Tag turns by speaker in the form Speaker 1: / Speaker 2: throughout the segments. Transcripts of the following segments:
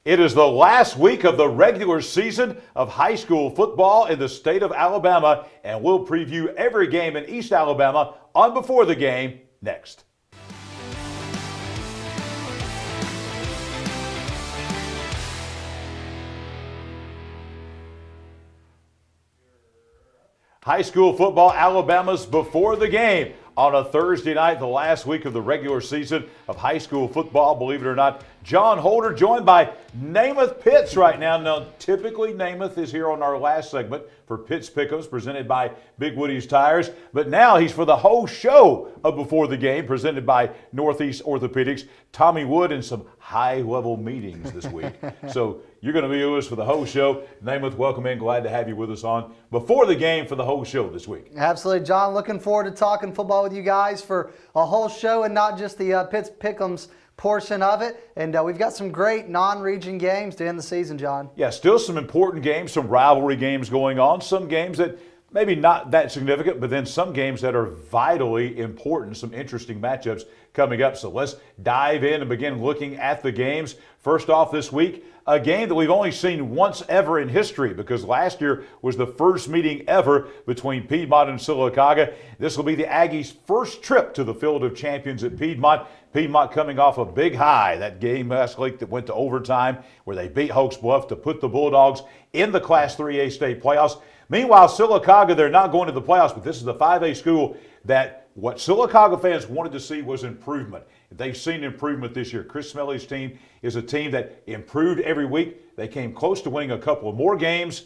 Speaker 1: It is the last week of the regular season of high school football in the state of Alabama, and we'll preview every game in East Alabama on Before the Game next. High school football, Alabama's Before the Game on a Thursday night, the last week of the regular season of high school football. Believe it or not, John Holder joined by Namath Pitts right now. Now, typically Namath is here on our last segment for Pitts Pick'ems presented by Big Woody's Tires, but now he's for the whole show of Before the Game presented by Northeast Orthopedics. Tommy Wood in some high-level meetings this week. So you're going to be with us for the whole show. Namath, welcome in. Glad to have you with us on Before the Game for the whole show this week.
Speaker 2: Absolutely, John. Looking forward to talking football with you guys for a whole show and not just the Pitts Pick'ems portion of it. And we've got some great non-region games to end the season, John.
Speaker 1: Yeah, still some important games, some rivalry games going on, some games that maybe not that significant, but then some games that are vitally important, some interesting matchups coming up. So let's dive in and begin looking at the games. First off this week, a game that we've only seen once ever in history because last year was the first meeting ever between Piedmont and Sylacauga. This will be the Aggies' first trip to the Field of Champions at Piedmont. Piedmont coming off a big high, that game last week that went to overtime where they beat Hoax Bluff to put the Bulldogs in the Class 3A state playoffs. Meanwhile, Sylacauga, they're not going to the playoffs, but this is the 5A school that what Sylacauga fans wanted to see was improvement. They've seen improvement this year. Chris Smelly's team is a team that improved every week. They came close to winning a couple of more games.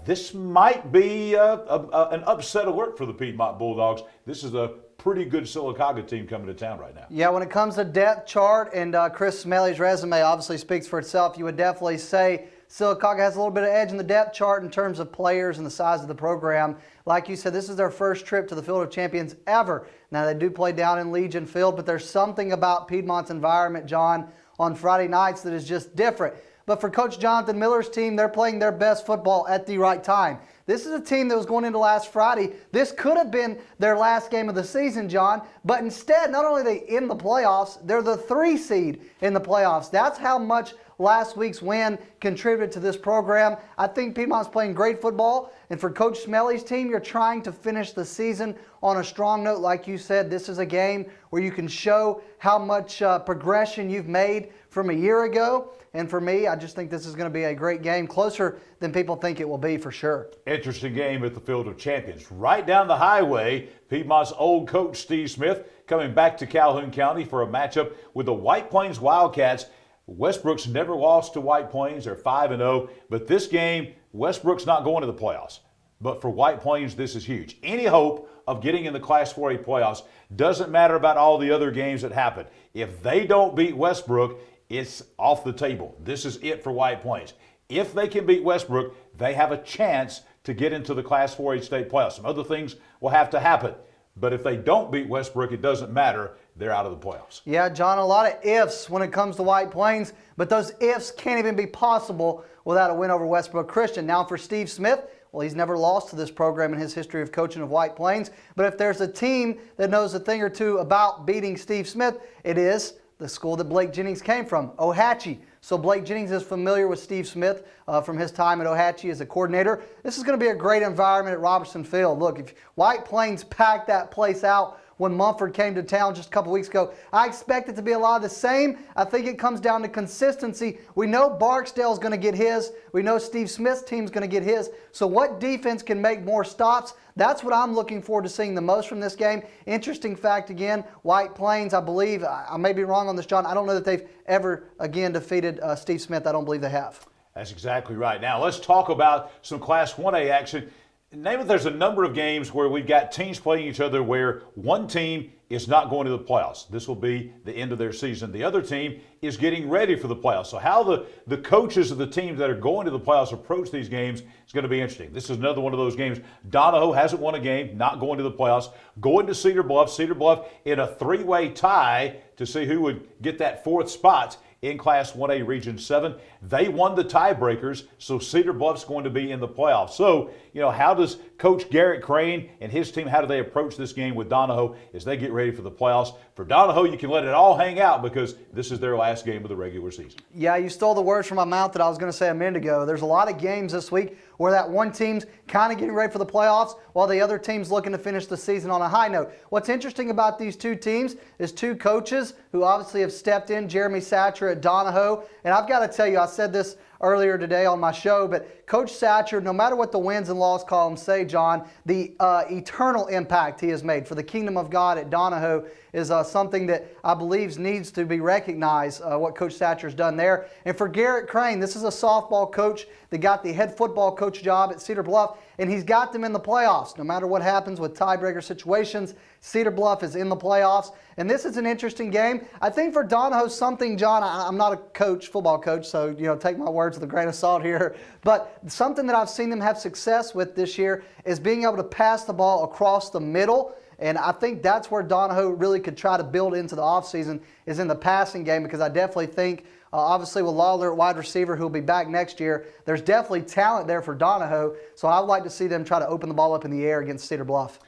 Speaker 1: This might be an upset alert for the Piedmont Bulldogs. This is a pretty good Sylacauga team coming to town right now.
Speaker 2: Yeah, when it comes to depth chart and Chris Smelly's resume obviously speaks for itself, you would definitely say Sylacauga has a little bit of edge in the depth chart in terms of players and the size of the program. Like you said, this is their first trip to the Field of Champions ever. Now, they do play down in Legion Field, but there's something about Piedmont's environment, John, on Friday nights that is just different. But for Coach Jonathan Miller's team, they're playing their best football at the right time. This is a team that was going into last Friday. This could have been their last game of the season, John, but instead, not only are they in the playoffs, they're the 3 seed in the playoffs. That's how much last week's win contributed to this program. I think Piedmont's playing great football, and for Coach Smelly's team, you're trying to finish the season on a strong note. Like you said, this is a game where you can show how much progression you've made from a year ago. And for me, I just think this is going to be a great game, closer than people think it will be for sure.
Speaker 1: Interesting game at the Field of Champions. Right down the highway, Piedmont's old coach Steve Smith coming back to Calhoun County for a matchup with the White Plains Wildcats. Westbrook's never lost to White Plains. They're 5-0. But this game, Westbrook's not going to the playoffs. But for White Plains, this is huge. Any hope of getting in the Class 4A playoffs doesn't matter about all the other games that happen. If they don't beat Westbrook, it's off the table. This is it for White Plains. If they can beat Westbrook, they have a chance to get into the Class 4A state playoffs. Some other things will have to happen. But if they don't beat Westbrook, it doesn't matter. They're out of the playoffs.
Speaker 2: Yeah, John, a lot of ifs when it comes to White Plains, but those ifs can't even be possible without a win over Westbrook Christian. Now for Steve Smith, well, he's never lost to this program in his history of coaching of White Plains. But if there's a team that knows a thing or two about beating Steve Smith, it is the school that Blake Jennings came from, Ohatchee. So Blake Jennings is familiar with Steve Smith from his time at Ohatchee as a coordinator. This is going to be a great environment at Robertson Field. Look, if White Plains packed that place out when Mumford came to town just a couple weeks ago, I expect it to be a lot of the same. I think it comes down to consistency. We know Barksdale's going to get his. We know Steve Smith's team's going to get his. So what defense can make more stops? That's what I'm looking forward to seeing the most from this game. Interesting fact again, White Plains, I believe, I may be wrong on this, John, I don't know that they've ever again defeated Steve Smith. I don't believe they have.
Speaker 1: That's exactly right. Now let's talk about some Class 1A action. Name it, there's a number of games where we've got teams playing each other where one team is not going to the playoffs. This will be the end of their season. The other team is getting ready for the playoffs. So how the coaches of the teams that are going to the playoffs approach these games is going to be interesting. This is another one of those games. Donahoe hasn't won a game, not going to the playoffs. Going to Cedar Bluff. Cedar Bluff in a 3-way tie to see who would get that 4th spot in Class 1A Region 7. They won the tiebreakers, so Cedar Bluff's going to be in the playoffs. So, how does Coach Garrett Crane and his team, how do they approach this game with Donahoe as they get ready for the playoffs? For Donahoe, you can let it all hang out because this is their last game of the regular season.
Speaker 2: Yeah, you stole the words from my mouth that I was going to say a minute ago. There's a lot of games this week where that one team's kind of getting ready for the playoffs while the other team's looking to finish the season on a high note. What's interesting about these two teams is two coaches who obviously have stepped in, Jeremy Satcher at Donahoe. And I've got to tell you, I said this earlier today on my show, but Coach Satcher, no matter what the wins and loss columns say, John, the eternal impact he has made for the kingdom of God at Donahoe is something that I believe needs to be recognized, what Coach Satcher's done there. And for Garrett Crane, this is a softball coach that got the head football coach job at Cedar Bluff, and he's got them in the playoffs. No matter what happens with tiebreaker situations, Cedar Bluff is in the playoffs. And this is an interesting game. I think for Donahoe, something, John, I'm not a coach, football coach, so take my words with a grain of salt here. But something that I've seen them have success with this year is being able to pass the ball across the middle. And I think that's where Donahoe really could try to build into the offseason is in the passing game, because I definitely think, obviously with Lawler at wide receiver who will be back next year, there's definitely talent there for Donahoe. So I would like to see them try to open the ball up in the air against Cedar Bluff.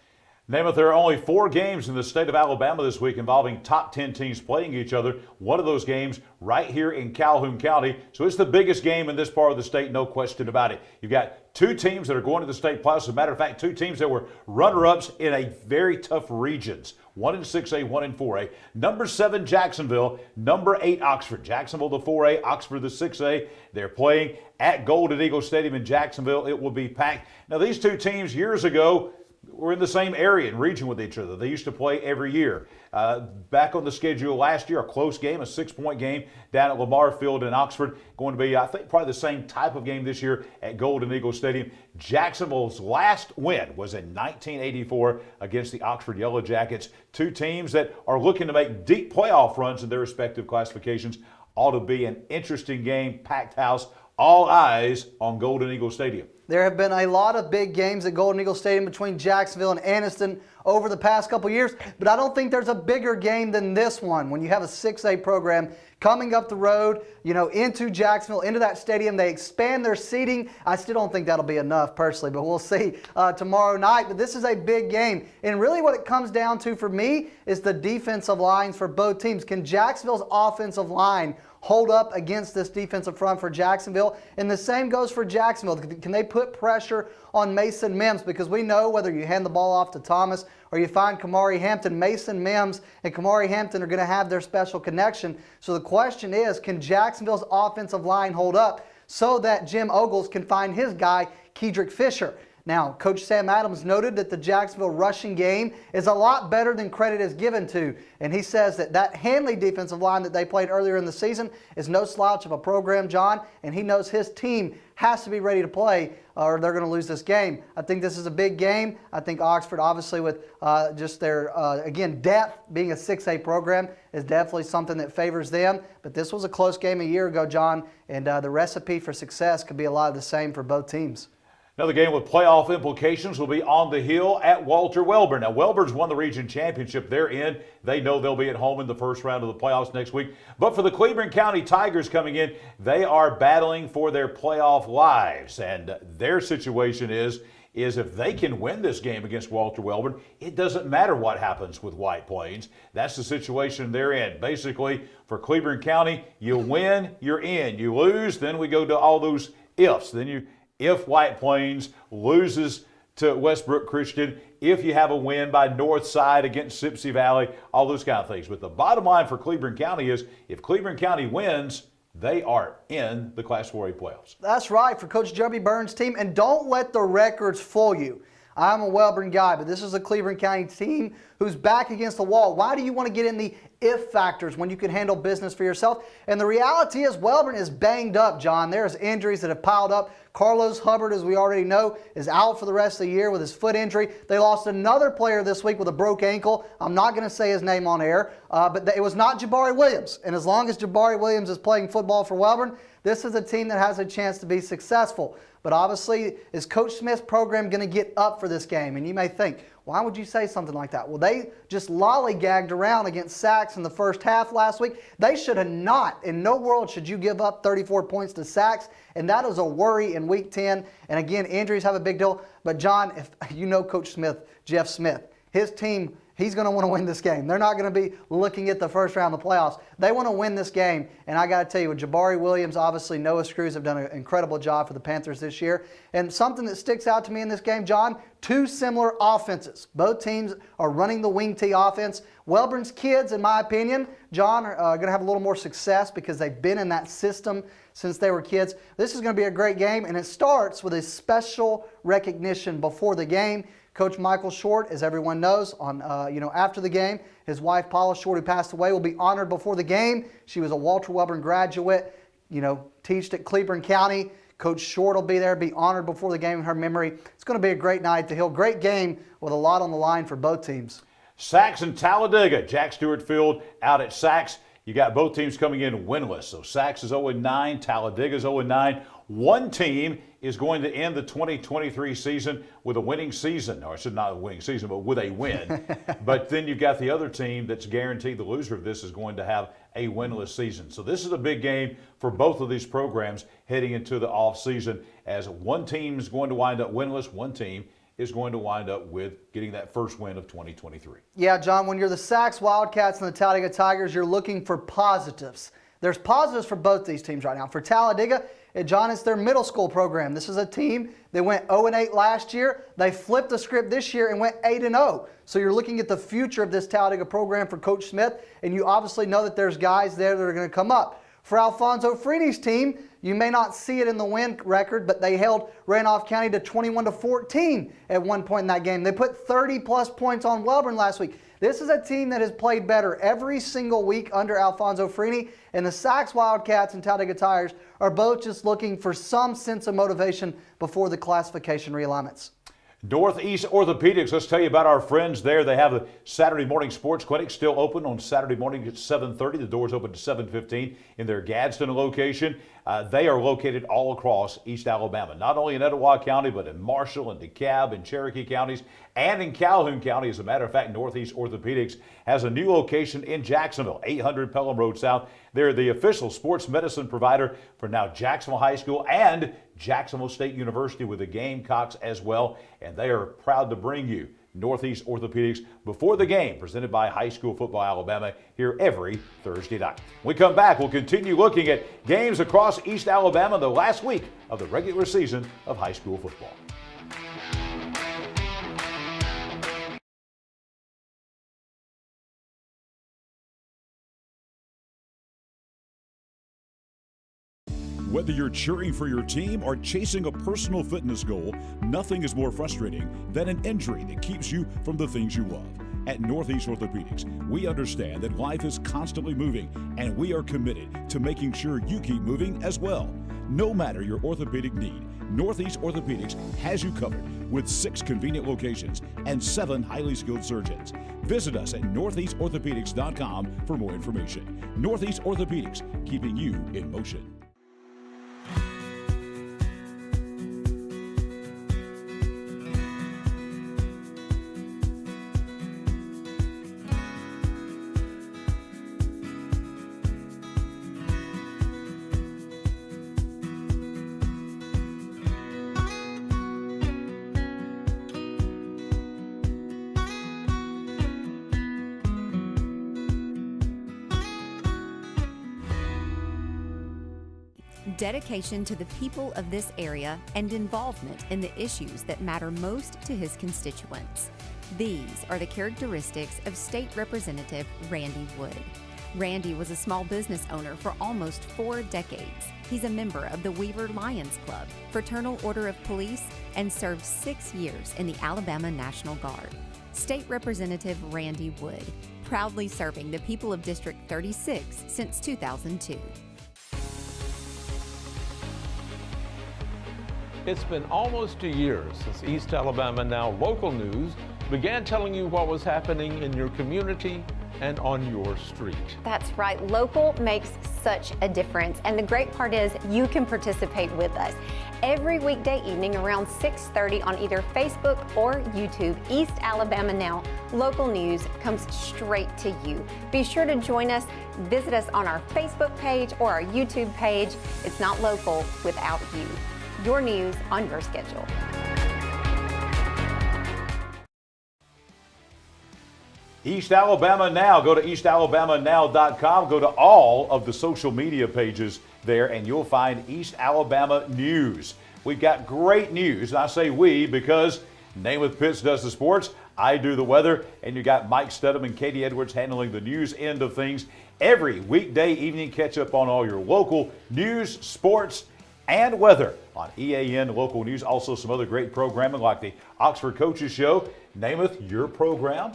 Speaker 1: Namath, there are only 4 games in the state of Alabama this week involving top 10 teams playing each other. One of those games right here in Calhoun County. So it's the biggest game in this part of the state, no question about it. You've got 2 teams that are going to the state playoffs. As a matter of fact, 2 teams that were runner-ups in a very tough regions. 1 in 6A, 1 in 4A. Number 7, Jacksonville. Number 8, Oxford. Jacksonville, the 4A. Oxford, the 6A. They're playing at Golden Eagle Stadium in Jacksonville. It will be packed. Now, these 2 teams years ago were in the same area and region with each other. They used to play every year. Back on the schedule last year, a close game, a 6-point game down at Lamar Field in Oxford. Going to be, I think, probably the same type of game this year at Golden Eagle Stadium. Jacksonville's last win was in 1984 against the Oxford Yellow Jackets. 2 teams that are looking to make deep playoff runs in their respective classifications. Ought to be an interesting game, packed house, all eyes on Golden Eagle Stadium.
Speaker 2: There have been a lot of big games at Golden Eagle Stadium between Jacksonville and Anniston over the past couple years, but I don't think there's a bigger game than this one. When you have a 6A program coming up the road, into Jacksonville, into that stadium, they expand their seating. I still don't think that'll be enough personally, but we'll see tomorrow night. But this is a big game, and really what it comes down to for me is the defensive lines for both teams. Can Jacksonville's offensive line hold up against this defensive front for Jacksonville? And the same goes for Jacksonville. Can they put pressure on Mason Mims? Because we know whether you hand the ball off to Thomas or you find Kamari Hampton, Mason Mims and Kamari Hampton are going to have their special connection. So the question is, can Jacksonville's offensive line hold up so that Jim Ogles can find his guy, Kedrick Fisher? Now, Coach Sam Adams noted that the Jacksonville rushing game is a lot better than credit is given to. And he says that Handley defensive line that they played earlier in the season is no slouch of a program, John, and he knows his team has to be ready to play or they're going to lose this game. I think this is a big game. I think Oxford, obviously with just their, again, depth, being a 6A program is definitely something that favors them. But this was a close game a year ago, John, and the recipe for success could be a lot of the same for both teams.
Speaker 1: Another game with playoff implications will be on the hill at Walter Welborn. Now, Welborn's won the region championship. They're in. They know they'll be at home in the first round of the playoffs next week. But for the Cleveland County Tigers coming in, they are battling for their playoff lives. And their situation is if they can win this game against Walter Welborn, it doesn't matter what happens with White Plains. That's the situation they're in. Basically, for Cleveland County, you win, you're in. You lose, then we go to all those ifs. If White Plains loses to Westbrook Christian, if you have a win by Northside against Sipsey Valley, all those kind of things. But the bottom line for Cleveland County is if Cleveland County wins, they are in the Class 4A playoffs.
Speaker 2: That's right, for Coach Joby Burns' team. And don't let the records fool you. I'm a Welborn guy, but this is a Cleveland County team who's back against the wall. Why do you want to get in the if factors when you can handle business for yourself? And the reality is Welborn is banged up, John. There's injuries that have piled up. Carlos Hubbard, as we already know, is out for the rest of the year with his foot injury. They lost another player this week with a broke ankle. I'm not going to say his name on air, but it was not Jabari Williams. And as long as Jabari Williams is playing football for Welborn, this is a team that has a chance to be successful. But obviously, is Coach Smith's program going to get up for this game? And you may think, Why would you say something like that? Well, they just lollygagged around against Sacs in the first half last week. They should have not. In no world should you give up 34 points to Sacs, and that is a worry in Week 10. And again, injuries have a big deal. But John, if you know Coach Smith, Jeff Smith, his team, he's going to want to win this game. They're not going to be looking at the first round of the playoffs. They want to win this game. And I got to tell you, with Jabari Williams, obviously Noah Screws have done an incredible job for the Panthers this year. And something that sticks out to me in this game, John, two similar offenses. Both teams are running the wing tee offense. Welburn's kids, in my opinion, John, are going to have a little more success because they've been in that system since they were kids. This is going to be a great game, and it starts with a special recognition before the game. Coach Michael Short, as everyone knows, after the game, his wife Paula Short, who passed away, will be honored before the game. She was a Walter Welborn graduate, taught at Cleburne County. Coach Short will be there, be honored before the game in her memory. It's going to be a great night at the Hill. Great game with a lot on the line for both teams.
Speaker 1: Sacs and Talladega. Jack Stewart Field out at Sacs. You got both teams coming in winless. So Sacs is 0-9, Talladega is 0-9. One team is going to end the 2023 season with a winning season. Or I said not a winning season, but with a win. But then you've got the other team that's guaranteed the loser of this is going to have a winless season. So this is a big game for both of these programs heading into the off season, as one team is going to wind up winless, one team is going to wind up with getting that first win of 2023.
Speaker 2: Yeah, John, when you're the Sacs Wildcats and the Talladega Tigers, you're looking for positives. There's positives for both these teams right now. For Talladega, John, it's their middle school program. This is a team that went 0-8 last year. They flipped the script this year and went 8-0. So you're looking at the future of this Talladega program for Coach Smith, and you obviously know that there's guys there that are going to come up. For Alfonso Frini's team, you may not see it in the win record, but they held Randolph County to 21-14 at one point in that game. They put 30-plus points on Welborn last week. This is a team that has played better every single week under Alfonso Frini, and the Sacs Wildcats and Talladega Tigers are both just looking for some sense of motivation before the classification realignments.
Speaker 1: Northeast Orthopedics, let's tell you about our friends there. They have the Saturday morning sports clinic still open on Saturday morning at 7:30. The doors open to 7:15 in their Gadsden location. They are located all across East Alabama, not only in Etowah County, but in Marshall and DeKalb and Cherokee counties and in Calhoun County. As a matter of fact, Northeast Orthopedics has a new location in Jacksonville, 800 Pelham Road South. They're the official sports medicine provider for now Jacksonville High School and Jacksonville State University with the Gamecocks as well. And they are proud to bring you Northeast Orthopedics before the game, presented by High School Football Alabama, here every Thursday night. When we come back, we'll continue looking at games across East Alabama the last week of the regular season of high school football.
Speaker 3: Whether you're cheering for your team or chasing a personal fitness goal, nothing is more frustrating than an injury that keeps you from the things you love. At Northeast Orthopedics, we understand that life is constantly moving, and we are committed to making sure you keep moving as well. No matter your orthopedic need, Northeast Orthopedics has you covered with 6 convenient locations and 7 highly skilled surgeons. Visit us at northeastorthopedics.com for more information. Northeast Orthopedics, keeping you in motion.
Speaker 4: Dedication to the people of this area and involvement in the issues that matter most to his constituents. These are the characteristics of State Representative Randy Wood. Randy was a small business owner for almost 4 decades. He's a member of the Weaver Lions Club, Fraternal Order of Police, and served 6 years in the Alabama National Guard. State Representative Randy Wood, proudly serving the people of District 36 since 2002.
Speaker 5: It's been almost a year since East Alabama Now Local News began telling you what was happening in your community and on your street.
Speaker 4: That's right. Local makes such a difference. And the great part is you can participate with us. Every weekday evening around 6:30 on either Facebook or YouTube, East Alabama Now local news comes straight to you. Be sure to join us. Visit us on our Facebook page or our YouTube page. It's not local without you. Your news on your schedule.
Speaker 1: East Alabama Now. Go to eastalabamanow.com. Go to all of the social media pages there, and you'll find East Alabama News. We've got great news, and I say we because Namath Pitts does the sports, I do the weather, and you got Mike Studham and Katie Edwards handling the news end of things. Every weekday evening, catch up on all your local news, sports, and weather on EAN Local News. Also, some other great programming like the Oxford Coaches Show. Namath, your program.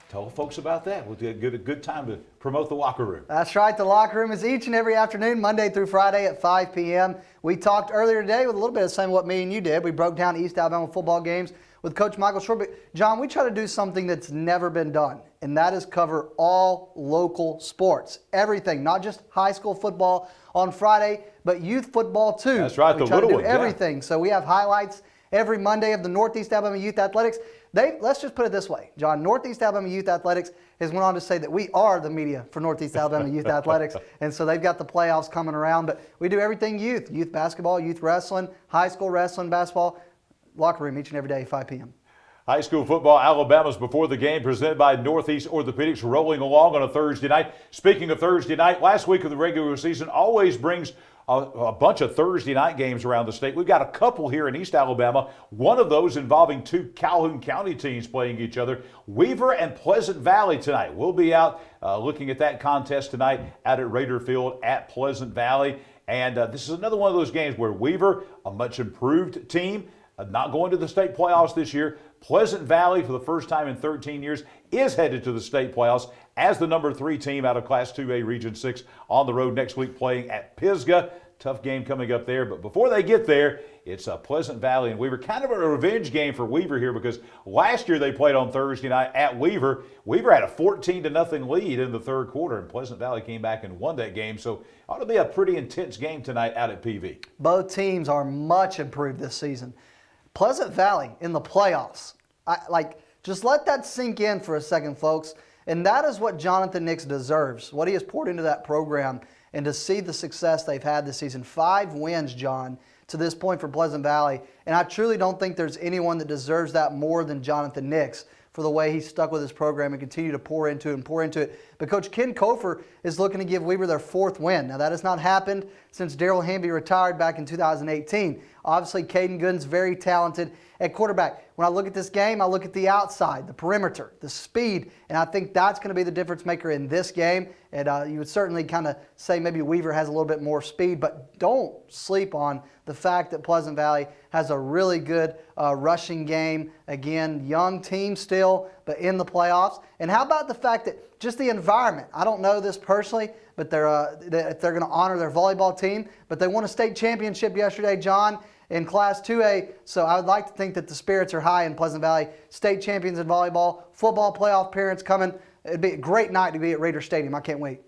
Speaker 1: Tell folks about that. We'll get a good time to promote the locker room.
Speaker 2: That's right. The locker room is each and every afternoon, Monday through Friday at 5 p.m. We talked earlier today with a little bit of the same what me and you did. We broke down East Alabama football games with Coach Michael Short. But John, we try to do something that's never been done, and that is cover all local sports. Everything, not just high school football on Friday, but youth football too.
Speaker 1: That's right,
Speaker 2: we
Speaker 1: the
Speaker 2: try
Speaker 1: little
Speaker 2: to do
Speaker 1: ones, yeah.
Speaker 2: everything. So we have highlights every Monday of the Northeast Alabama Youth Athletics. Let's just put it this way, John. Northeast Alabama Youth Athletics has went on to say that we are the media for Northeast Alabama Youth Athletics, and so they've got the playoffs coming around. But we do everything youth basketball, youth wrestling, high school wrestling, basketball, locker room each and every day, 5 p.m.
Speaker 1: High school football, Alabama's Before the Game, presented by Northeast Orthopedics, rolling along on a Thursday night. Speaking of Thursday night, last week of the regular season always brings a bunch of Thursday night games around the state. We've got a couple here in East Alabama, one of those involving two Calhoun County teams playing each other, Weaver and Pleasant Valley tonight. We'll be out looking at that contest tonight out at Raider Field at Pleasant Valley. And this is another one of those games where Weaver, a much improved team, not going to the state playoffs this year. Pleasant Valley, for the first time in 13 years, is headed to the state playoffs as the number 3 team out of Class 2A Region 6 on the road next week playing at Pisgah. Tough game coming up there, but before they get there, it's Pleasant Valley and Weaver. Kind of a revenge game for Weaver here because last year they played on Thursday night at Weaver. Weaver had a 14-0 lead in the third quarter, and Pleasant Valley came back and won that game. So ought to be a pretty intense game tonight out at PV.
Speaker 2: Both teams are much improved this season. Pleasant Valley in the playoffs. Just let that sink in for a second, folks. And that is what Jonathan Nix deserves, what he has poured into that program, and to see the success they've had this season. 5 wins, John, to this point for Pleasant Valley. And I truly don't think there's anyone that deserves that more than Jonathan Nix for the way he stuck with his program and continued to pour into it. But Coach Ken Kofer is looking to give Weaver their 4th win. Now, that has not happened since Daryl Hamby retired back in 2018. Obviously, Caden Gooden's very talented at quarterback. When I look at this game, I look at the outside, the perimeter, the speed, and I think that's going to be the difference maker in this game. And you would certainly kind of say maybe Weaver has a little bit more speed, but don't sleep on the fact that Pleasant Valley has a really good rushing game. Again, young team still, but in the playoffs. And how about the fact that just the environment? I don't know this personally, but they're going to honor their volleyball team, but they won a state championship yesterday, John, in Class 2A, so I would like to think that the spirits are high in Pleasant Valley. State champions in volleyball, football playoff appearance coming. It'd be a great night to be at Raider Stadium. I can't wait.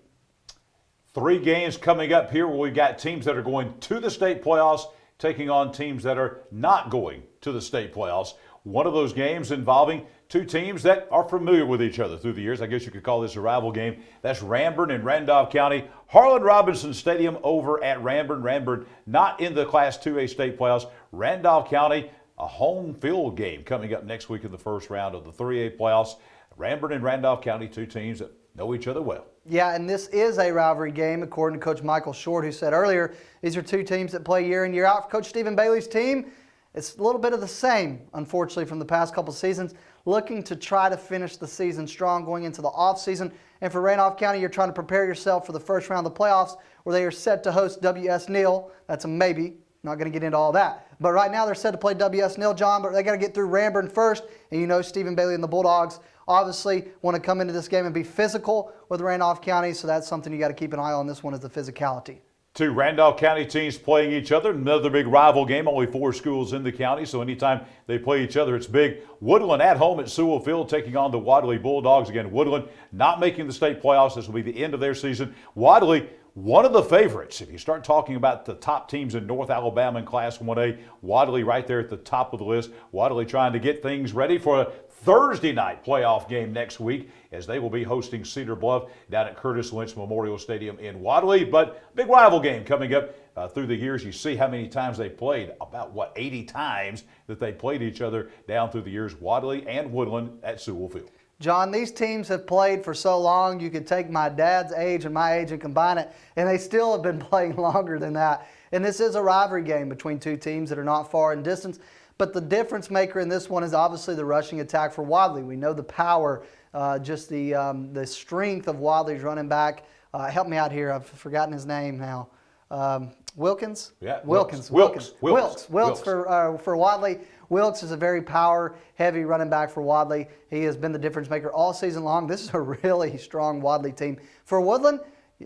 Speaker 1: 3 games coming up here where we've got teams that are going to the state playoffs taking on teams that are not going to the state playoffs. One of those games involving 2 teams that are familiar with each other through the years. I guess you could call this a rival game. That's Ranburne and Randolph County. Harlan Robinson Stadium over at Ranburne. Ranburne not in the Class 2A state playoffs. Randolph County, a home field game coming up next week in the first round of the 3A playoffs. Ranburne and Randolph County, 2 teams that know each other well.
Speaker 2: Yeah, and this is a rivalry game, according to Coach Michael Short, who said earlier, these are 2 teams that play year in, year out. For Coach Stephen Bailey's team, it's a little bit of the same, unfortunately, from the past couple seasons. Looking to try to finish the season strong going into the offseason. And for Randolph County, you're trying to prepare yourself for the first round of the playoffs where they are set to host W.S. Neal. That's a maybe. Not going to get into all that. But right now they're set to play W.S. Neal, John, but they got to get through Ranburne first. And you know Stephen Bailey and the Bulldogs obviously want to come into this game and be physical with Randolph County, so that's something you got to keep an eye on. This one is the physicality.
Speaker 1: Two Randolph County teams playing each other. Another big rival game. Only 4 schools in the county, so anytime they play each other, it's big. Woodland at home at Sewell Field taking on the Wadley Bulldogs. Again, Woodland not making the state playoffs. This will be the end of their season. Wadley, one of the favorites. If you start talking about the top teams in North Alabama in Class 1A, Wadley right there at the top of the list. Wadley trying to get things ready for a Thursday night playoff game next week as they will be hosting Cedar Bluff down at Curtis Lynch Memorial Stadium in Wadley. But big rival game coming up through the years. You see how many times they played, about 80 times that they played each other down through the years, Wadley and Woodland at Sewell Field.
Speaker 2: John, these teams have played for so long, you could take my dad's age and my age and combine it, and they still have been playing longer than that. And this is a rivalry game between two teams that are not far in distance. But the difference maker in this one is obviously the rushing attack for Wadley. We know the power, just the strength of Wadley's running back. Help me out here. I've forgotten his name now. Wilkins?
Speaker 1: Yeah,
Speaker 2: Wilkins for Wadley. Wilkes is a very power-heavy running back for Wadley. He has been the difference maker all season long. This is a really strong Wadley team. For Woodland,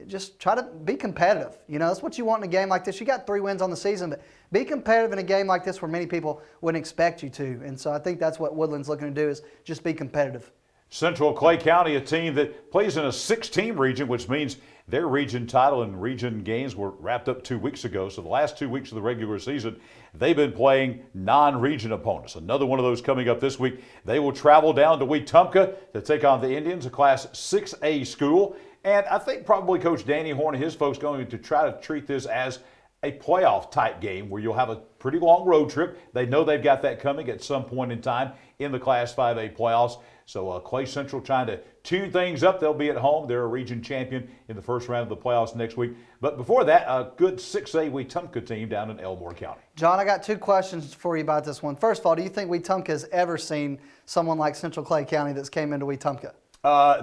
Speaker 2: just try to be competitive. You know, that's what you want in a game like this. You got 3 wins on the season, but be competitive in a game like this where many people wouldn't expect you to. And so I think that's what Woodland's looking to do, is just be competitive.
Speaker 1: Central Clay County, a team that plays in a 6-team region, which means their region title and region games were wrapped up 2 weeks ago. So the last 2 weeks of the regular season, they've been playing non-region opponents. Another one of those coming up this week. They will travel down to Wetumpka to take on the Indians, a Class 6A school. And I think probably Coach Danny Horn and his folks going to try to treat this as a playoff type game where you'll have a pretty long road trip. They know they've got that coming at some point in time in the Class 5A playoffs. So Clay Central trying to tune things up. They'll be at home. They're a region champion in the first round of the playoffs next week. But before that, a good 6A Wetumpka team down in Elmore County.
Speaker 2: John, I got 2 questions for you about this one. First of all, do you think Wetumpka has ever seen someone like Central Clay County that's came into Wetumpka?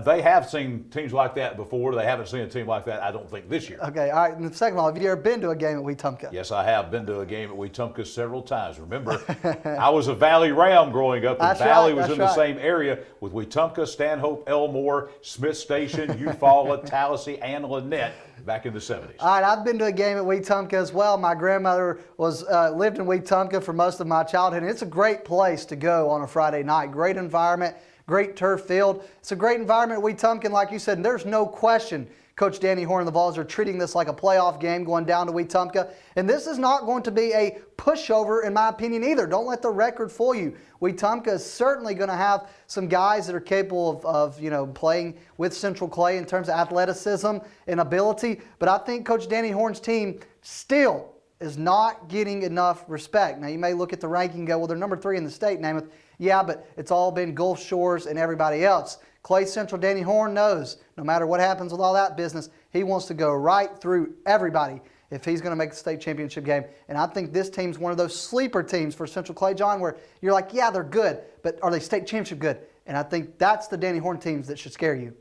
Speaker 1: They have seen teams like that before. They haven't seen a team like that, I don't think, this year.
Speaker 2: Okay, all right. And second of all, have you ever been to a game at Wetumpka?
Speaker 1: Yes, I have been to a game at Wetumpka several times. Remember, I was a Valley Ram growing up, and
Speaker 2: That's
Speaker 1: Valley
Speaker 2: right,
Speaker 1: was in the same area with Wetumpka, Stanhope, Elmore, Smith Station, Eufaula, Tallahassee, and Lynette back in the 70s.
Speaker 2: All right, I've been to a game at Wetumpka as well. My grandmother lived in Wetumpka for most of my childhood, and it's a great place to go on a Friday night. Great environment. Great turf field. It's a great environment at Wetumpka, and like you said, there's no question Coach Danny Horn and the Vols are treating this like a playoff game going down to Wetumpka. And this is not going to be a pushover, in my opinion, either. Don't let the record fool you. Wetumpka is certainly going to have some guys that are capable of playing with Central Clay in terms of athleticism and ability. But I think Coach Danny Horn's team still is not getting enough respect. Now, you may look at the ranking and go, well, they're number 3 in the state, Namath. Yeah, but it's all been Gulf Shores and everybody else. Clay Central, Danny Horn knows no matter what happens with all that business, he wants to go right through everybody if he's going to make the state championship game. And I think this team's one of those sleeper teams for Central Clay, John, where you're like, yeah, they're good, but are they state championship good? And I think that's the Danny Horn teams that should scare you.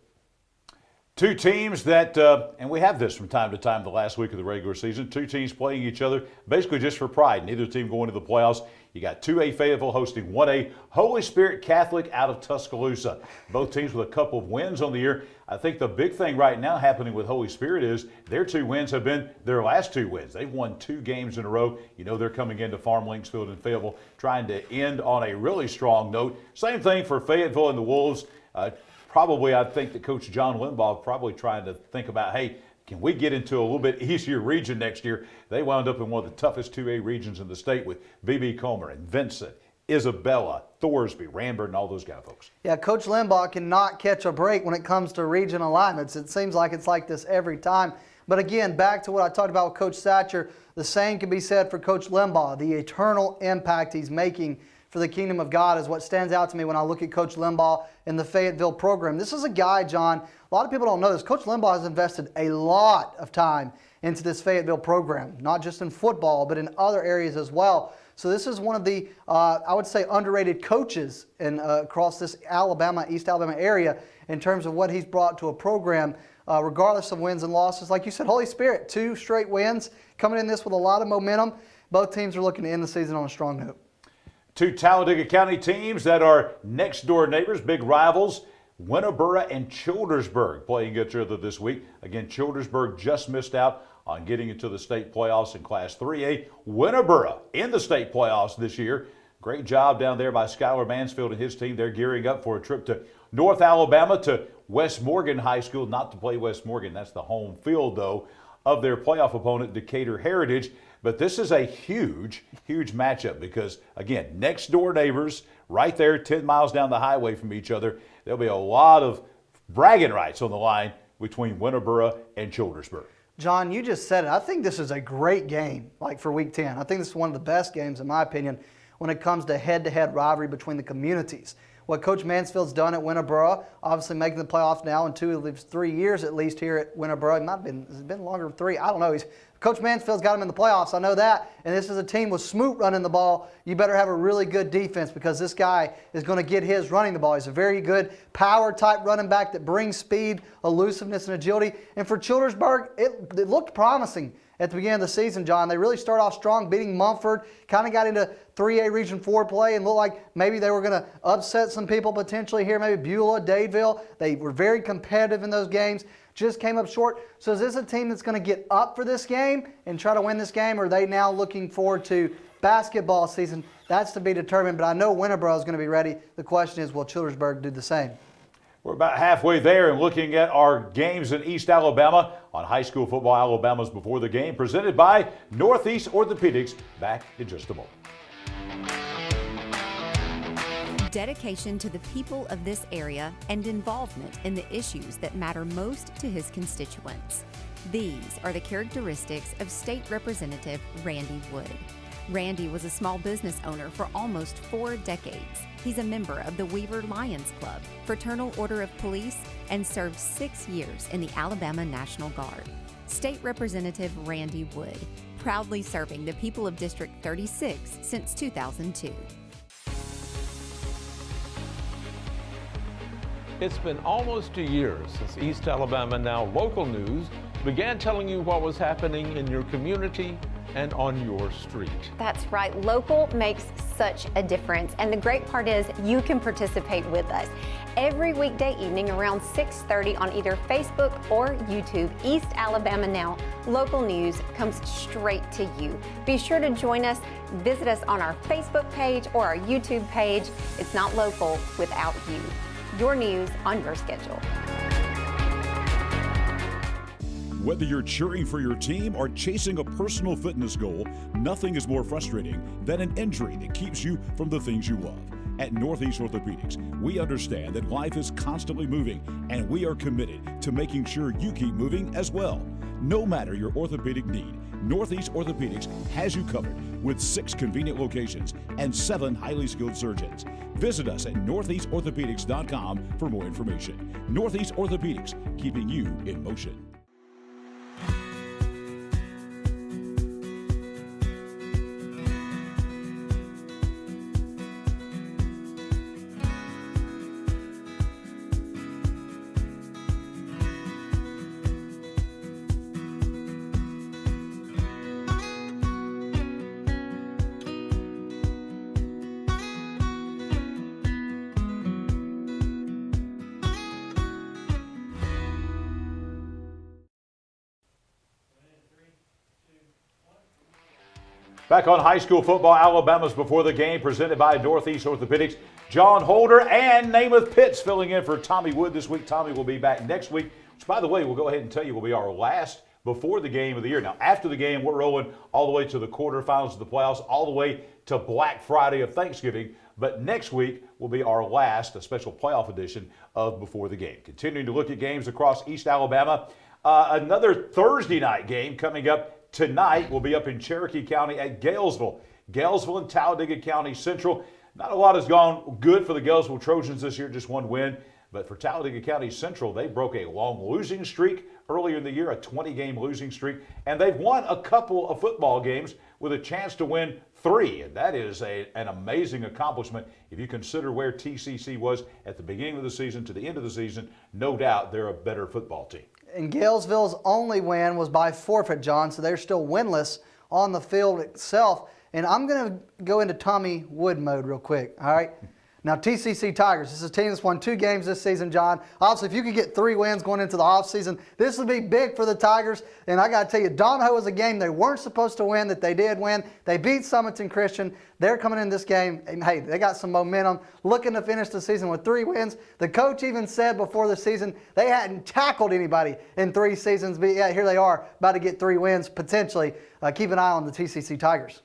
Speaker 1: 2 teams that, and we have this from time to time the last week of the regular season, 2 teams playing each other basically just for pride. Neither team going to the playoffs. You got 2A Fayetteville hosting 1A Holy Spirit Catholic out of Tuscaloosa. Both teams with a couple of wins on the year. I think the big thing right now happening with Holy Spirit is their 2 wins have been their last 2 wins. They've won 2 games in a row. You know they're coming into Farm Linksfield and Fayetteville trying to end on a really strong note. Same thing for Fayetteville and the Wolves. Probably I think that Coach John Limbaugh probably trying to think about, hey, can we get into a little bit easier region next year? They wound up in one of the toughest 2A regions in the state with B.B. Comer and Vincent, Isabella, Thorsby, Rambert, and all those kind of folks.
Speaker 2: Yeah, Coach Limbaugh cannot catch a break when it comes to region alignments. It seems like it's like this every time. But again, back to what I talked about with Coach Satcher, the same can be said for Coach Limbaugh. The eternal impact he's making for the kingdom of God is what stands out to me when I look at Coach Limbaugh and the Fayetteville program. This is a guy, John, a lot of people don't know this. Coach Limbaugh has invested a lot of time into this Fayetteville program, not just in football, but in other areas as well. So this is one of the, I would say, underrated coaches across this East Alabama area in terms of what he's brought to a program, regardless of wins and losses. Like you said, Holy Spirit, 2 straight wins, coming in this with a lot of momentum. Both teams are looking to end the season on a strong note.
Speaker 1: 2 Talladega County teams that are next door neighbors, big rivals. Winterboro and Childersburg playing each other this week. Again, Childersburg just missed out on getting into the state playoffs in Class 3A. Winterboro in the state playoffs this year. Great job down there by Skylar Mansfield and his team. They're gearing up for a trip to North Alabama to West Morgan High School, not to play West Morgan. That's the home field, though, of their playoff opponent, Decatur Heritage. But this is a huge, huge matchup because, again, next door neighbors, right there 10 miles down the highway from each other. There'll be a lot of bragging rights on the line between Winterboro and Childersburg.
Speaker 2: John, you just said it. I think this is a great game, like for Week 10. I think this is one of the best games, in my opinion, when it comes to head-to-head rivalry between the communities. What Coach Mansfield's done at Winterboro, obviously making the playoffs now in 2 of his 3 years at least here at Winterboro. It might have been, has it been longer than 3? I don't know. Coach Mansfield's got him in the playoffs. I know that. And this is a team with Smoot running the ball. You better have a really good defense because this guy is going to get his running the ball. He's a very good power-type running back that brings speed, elusiveness, and agility. And for Childersburg, it looked promising at the beginning of the season, John. They really started off strong, beating Mumford, kind of got into 3A Region 4 play and looked like maybe they were going to upset some people potentially here, maybe Beulah, Dadeville. They were very competitive in those games, just came up short. So is this a team that's going to get up for this game and try to win this game, or are they now looking forward to basketball season? That's to be determined, but I know Winterboro is going to be ready. The question is, will Childersburg do the same?
Speaker 1: We're about halfway there and looking at our games in East Alabama on High School Football Alabama's Before the Game, presented by Northeast Orthopedics. Back in just a moment.
Speaker 4: Dedication to the people of this area and involvement in the issues that matter most to his constituents. These are the characteristics of State Representative Randy Wood. Randy was a small business owner for almost 4 decades. He's a member of the Weaver Lions Club, Fraternal Order of Police, and served 6 years in the Alabama National Guard. State Representative Randy Wood, proudly serving the people of District 36 since 2002.
Speaker 5: It's been almost a year since East Alabama Now Local News began telling you what was happening in your community and on your street.
Speaker 6: That's right. Local makes such a difference. And the great part is you can participate with us. Every weekday evening around 6:30 on either Facebook or YouTube, East Alabama Now Local News comes straight to you. Be sure to join us. Visit us on our Facebook page or our YouTube page. It's not local without you. Your news on your schedule.
Speaker 3: Whether you're cheering for your team or chasing a personal fitness goal, nothing is more frustrating than an injury that keeps you from the things you love. At Northeast Orthopedics, we understand that life is constantly moving, and we are committed to making sure you keep moving as well. No matter your orthopedic need, Northeast Orthopedics has you covered with 6 convenient locations and 7 highly skilled surgeons. Visit us at northeastorthopedics.com for more information. Northeast Orthopedics, keeping you in motion.
Speaker 1: Back on High School Football Alabama's Before the Game, presented by Northeast Orthopedics. John Holder and Namath Pitts filling in for Tommy Wood this week. Tommy will be back next week, which, by the way, we'll go ahead and tell you will be our last before the game of the year. Now, after the game, we're rolling all the way to the quarterfinals of the playoffs, all the way to Black Friday of Thanksgiving. But next week will be our last, a special playoff edition of Before the Game. Continuing to look at games across East Alabama. Another Thursday night game coming up tonight will be up in Cherokee County at Galesville. Galesville and Talladega County Central. Not a lot has gone good for the Galesville Trojans this year, just one win. But for Talladega County Central, they broke a long losing streak earlier in the year, a 20-game losing streak. And they've won a couple of football games with a chance to win 3. And that is an amazing accomplishment. If you consider where TCC was at the beginning of the season to the end of the season, no doubt they're a better football team.
Speaker 2: And Galesville's only win was by forfeit, John, so they're still winless on the field itself. And I'm going to go into Tommy Wood mode real quick, all right? Now, TCC Tigers, this is a team that's won 2 games this season, John. Obviously, if you could get 3 wins going into the offseason, this would be big for the Tigers. And I got to tell you, Donahoe was a game they weren't supposed to win that they did win. They beat Summerton Christian. They're coming in this game, and hey, they got some momentum, looking to finish the season with 3 wins. The coach even said before the season they hadn't tackled anybody in 3 seasons, but yeah, here they are, about to get 3 wins potentially. Keep an eye on the TCC Tigers.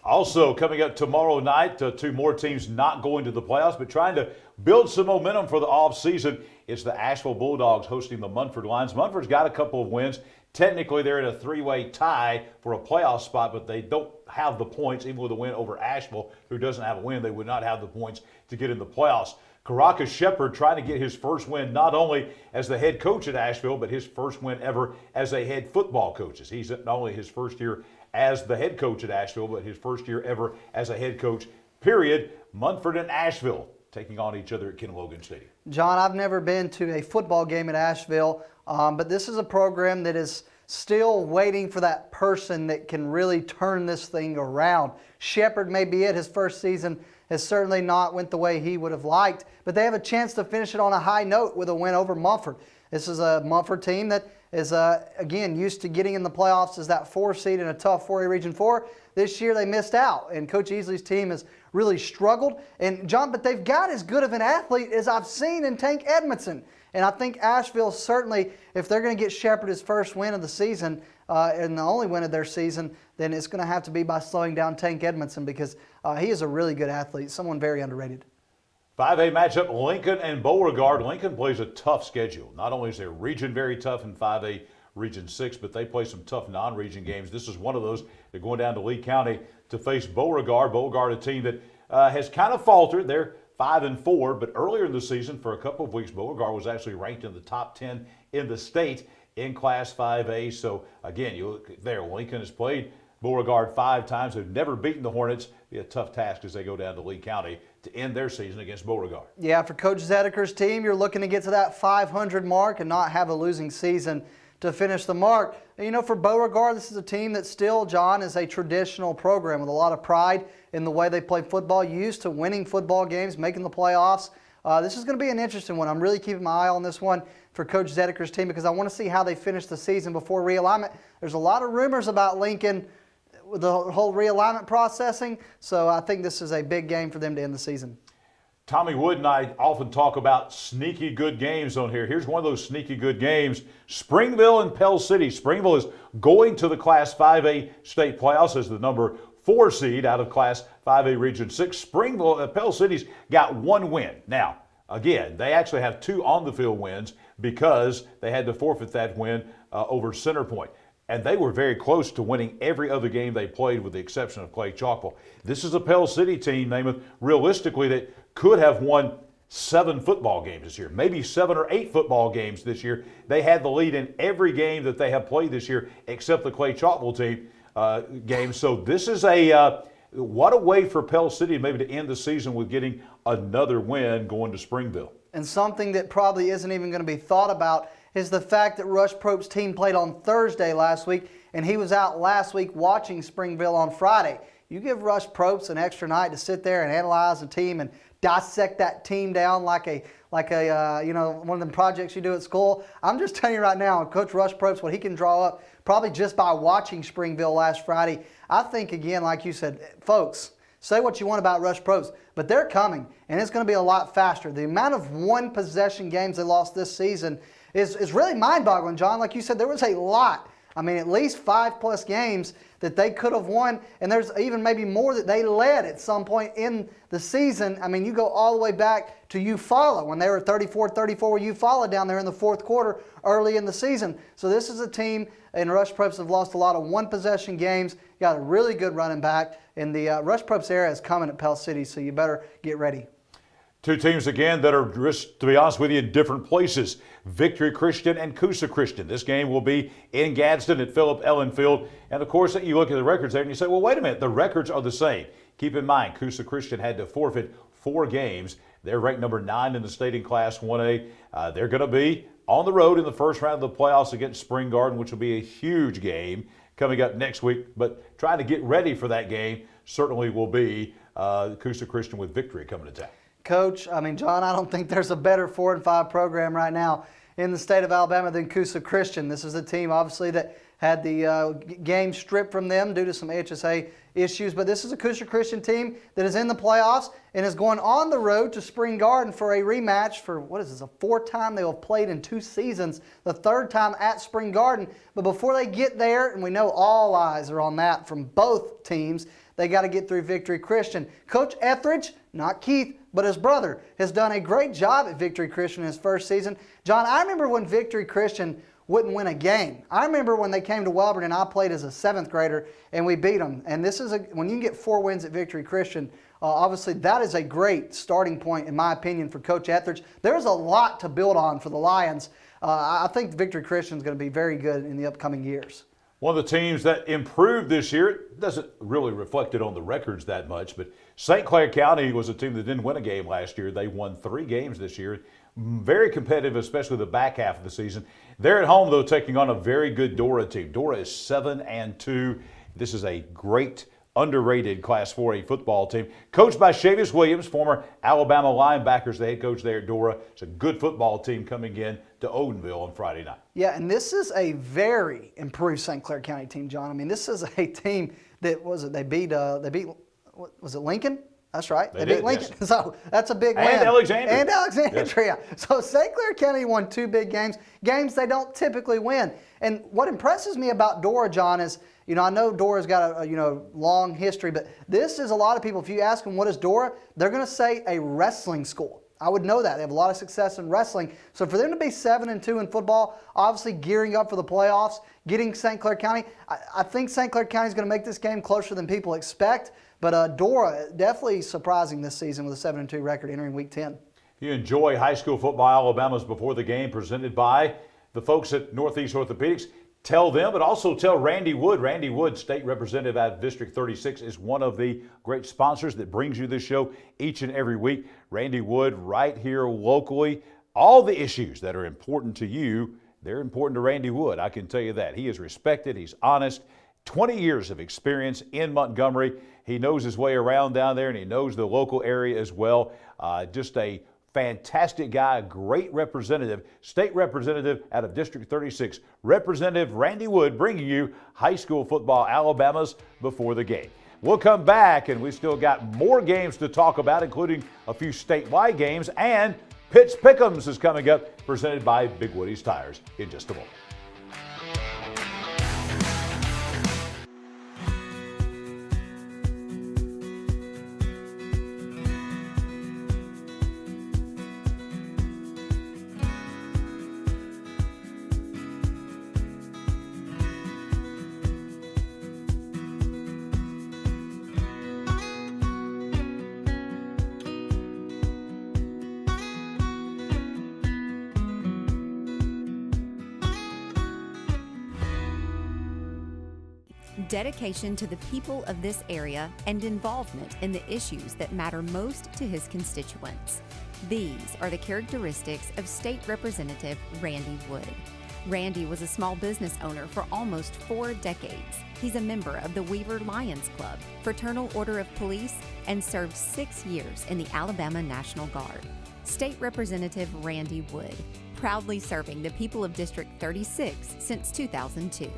Speaker 1: Also coming up tomorrow night, 2 more teams not going to the playoffs, but trying to build some momentum for the offseason. It's the Asheville Bulldogs hosting the Munford Lions. Munford's got a couple of wins. Technically, they're in a 3-way tie for a playoff spot, but they don't have the points. Even with a win over Asheville, who doesn't have a win, they would not have the points to get in the playoffs. Caracas Shepherd trying to get his first win not only as the head coach at Asheville, but his first win ever as a head football coach. He's not only his first year as the head coach at Asheville, but his first year ever as a head coach, period. Munford and Asheville taking on each other at Ken Logan Stadium.
Speaker 2: John, I've never been to a football game at Asheville, but this is a program that is still waiting for that person that can really turn this thing around. Shepherd may be it. His first season has certainly not went the way he would have liked, but they have a chance to finish it on a high note with a win over Munford. This is a Munford team that is, again, used to getting in the playoffs as that 4 seed in a tough 4A Region 4. This year they missed out, and Coach Easley's team has really struggled. And, John, but they've got as good of an athlete as I've seen in Tank Edmondson. And I think Asheville certainly, if they're going to get Shepherd his first win of the season and the only win of their season, then it's going to have to be by slowing down Tank Edmondson because he is a really good athlete, someone very underrated.
Speaker 1: 5A matchup, Lincoln and Beauregard. Lincoln plays a tough schedule. Not only is their region very tough in 5A Region 6, but they play some tough non-region games. This is one of those. They're going down to Lee County to face Beauregard. Beauregard, a team that has kind of faltered. They're 5-4, but earlier in the season, for a couple of weeks, Beauregard was actually ranked in the top 10 in the state in Class 5A. So, again, you look there, Lincoln has played Beauregard 5 times. They've never beaten the Hornets. Be a tough task as they go down to Lee County to end their season against Beauregard.
Speaker 2: Yeah, for Coach Zedeker's team, you're looking to get to that 500 mark and not have a losing season to finish the mark. You know, for Beauregard, this is a team that still, John, is a traditional program with a lot of pride in the way they play football, used to winning football games, making the playoffs. This is going to be an interesting one. I'm really keeping my eye on this one for Coach Zedeker's team because I want to see how they finish the season before realignment. There's a lot of rumors about Lincoln with the whole realignment processing, so I think this is a big game for them to end the season.
Speaker 1: Tommy Wood and I often talk about sneaky good games on here. Here's one of those sneaky good games. Springville and Pell City. Springville is going to the Class 5A state playoffs as the number 4 seed out of Class 5A Region 6. Springville, Pell City's got 1 win. Now, again, they actually have 2 on-the-field wins because they had to forfeit that win over Center Point. And they were very close to winning every other game they played with the exception of Clay Chalkville. This is a Pell City team, Namath, realistically, that could have won 7 football games this year, maybe 7 or 8 football games this year. They had the lead in every game that they have played this year except the Clay Chalkville team game. So this is what a way for Pell City maybe to end the season with getting another win going to Springville.
Speaker 2: And something that probably isn't even going to be thought about is the fact that Rush Prope's team played on Thursday last week, and he was out last week watching Springville on Friday. You give Rush Propes an extra night to sit there and analyze the team and dissect that team down like a one of them projects you do at school. I'm just telling you right now, Coach Rush Propes, what he can draw up probably just by watching Springville last Friday. I think, again, like you said, folks, say what you want about Rush Propes, but they're coming, and it's going to be a lot faster. The amount of one-possession games they lost this season is really mind-boggling, John. Like you said, there was a lot. I mean, at least 5+ games that they could have won, and there's even maybe more that they led at some point in the season. I mean, you go all the way back to Eufaula when they were 34-34 with Eufaula down there in the 4th quarter early in the season. So this is a team, and Rush Propes have lost a lot of one-possession games. Got a really good running back, and the Rush Propes era is coming at Pell City, so you better get ready.
Speaker 1: 2 teams again that are, just to be honest with you, in different places. Victory Christian and Coosa Christian. This game will be in Gadsden at Philip Ellen Field. And of course, you look at the records there and you say, well, wait a minute, the records are the same. Keep in mind, Coosa Christian had to forfeit 4 games. They're ranked number 9 in the state in Class 1A. They're going to be on the road in the first round of the playoffs against Spring Garden, which will be a huge game coming up next week. But trying to get ready for that game certainly will be Coosa Christian with Victory coming to town.
Speaker 2: Coach, I mean, John, I don't think there's a better 4 and 5 program right now in the state of Alabama than Coosa Christian. This is a team, obviously, that had the game stripped from them due to some HSA issues, but this is a Coosa Christian team that is in the playoffs and is going on the road to Spring Garden for a rematch for, what is this, a 4th time they will have played in 2 seasons, the 3rd time at Spring Garden. But before they get there, and we know all eyes are on that from both teams, they got to get through Victory Christian. Coach Etheridge, not Keith, but his brother, has done a great job at Victory Christian in his first season. John, I remember when Victory Christian wouldn't win a game. I remember when they came to Welborn and I played as a 7th grader and we beat them. And this is when you can get 4 wins at Victory Christian, obviously that is a great starting point in my opinion for Coach Etheridge. There's a lot to build on for the Lions. I think Victory Christian is going to be very good in the upcoming years.
Speaker 1: One of the teams that improved this year, it doesn't really reflect it on the records that much, but St. Clair County was a team that didn't win a game last year. They won 3 games this year. Very competitive, especially the back half of the season. They're at home, though, taking on a very good Dora team. Dora is 7-2. This is a great, underrated Class 4A football team. Coached by Chavis Williams, former Alabama linebackers, the head coach there at Dora. It's a good football team coming in to Odenville on Friday night.
Speaker 2: Yeah, and this is a very improved St. Clair County team, John. I mean, this is a team that they beat was it Lincoln? That's right. They beat Lincoln.
Speaker 1: Yes.
Speaker 2: So that's a big win.
Speaker 1: And Alexandria.
Speaker 2: And Alexandria. Yes. So St. Clair County won 2 big games they don't typically win. And what impresses me about Dora, John, is, you know, I know Dora's got a long history, but this is a lot of people, if you ask them what is Dora, they're going to say a wrestling school. I would know that. They have a lot of success in wrestling. So for them to be 7-2 in football, obviously gearing up for the playoffs, getting St. Clair County, I think St. Clair County is going to make this game closer than people expect. But Dora definitely surprising this season with a 7-2 record entering Week 10.
Speaker 1: If you enjoy high school football, Alabama's Before the Game presented by the folks at Northeast Orthopedics. Tell them, but also tell Randy Wood. Randy Wood, state representative out of District 36, is one of the great sponsors that brings you this show each and every week. Randy Wood right here locally. All the issues that are important to you, they're important to Randy Wood. I can tell you that. He is respected. He's honest. 20 years of experience in Montgomery. He knows his way around down there, and he knows the local area as well. Just a fantastic guy, a great representative, state representative out of District 36. Representative Randy Wood bringing you high school football, Alabama's Before the Game. We'll come back, and we still got more games to talk about, including a few statewide games, and Pitts Pick'ems is coming up, presented by Big Woody's Tires in just a moment.
Speaker 4: Dedication to the people of this area and involvement in the issues that matter most to his constituents. These are the characteristics of State Representative Randy Wood. Randy was a small business owner for almost 4 decades. He's a member of the Weaver Lions Club, Fraternal Order of Police, and served 6 years in the Alabama National Guard. State Representative Randy Wood, proudly serving the people of District 36 since 2002.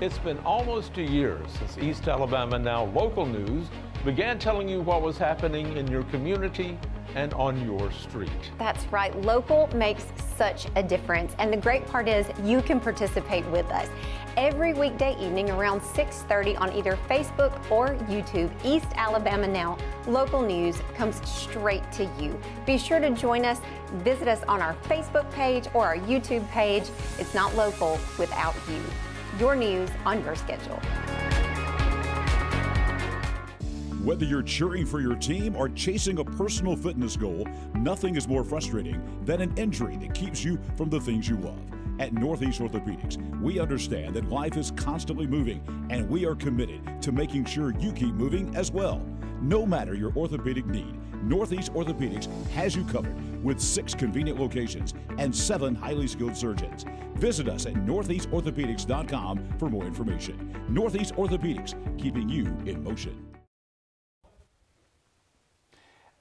Speaker 5: It's been almost a year since East Alabama Now Local News began telling you what was happening in your community and on your street.
Speaker 6: That's right. Local makes such a difference. And the great part is you can participate with us. Every weekday evening around 6:30 on either Facebook or YouTube, East Alabama Now Local News comes straight to you. Be sure to join us. Visit us on our Facebook page or our YouTube page. It's not local without you. Your news on your schedule.
Speaker 3: Whether you're cheering for your team or chasing a personal fitness goal, nothing is more frustrating than an injury that keeps you from the things you love. At Northeast Orthopedics, we understand that life is constantly moving, and we are committed to making sure you keep moving as well. No matter your orthopedic need, Northeast Orthopedics has you covered with 6 convenient locations and 7 highly skilled surgeons. Visit us at northeastorthopedics.com for more information. Northeast Orthopedics, keeping you in motion.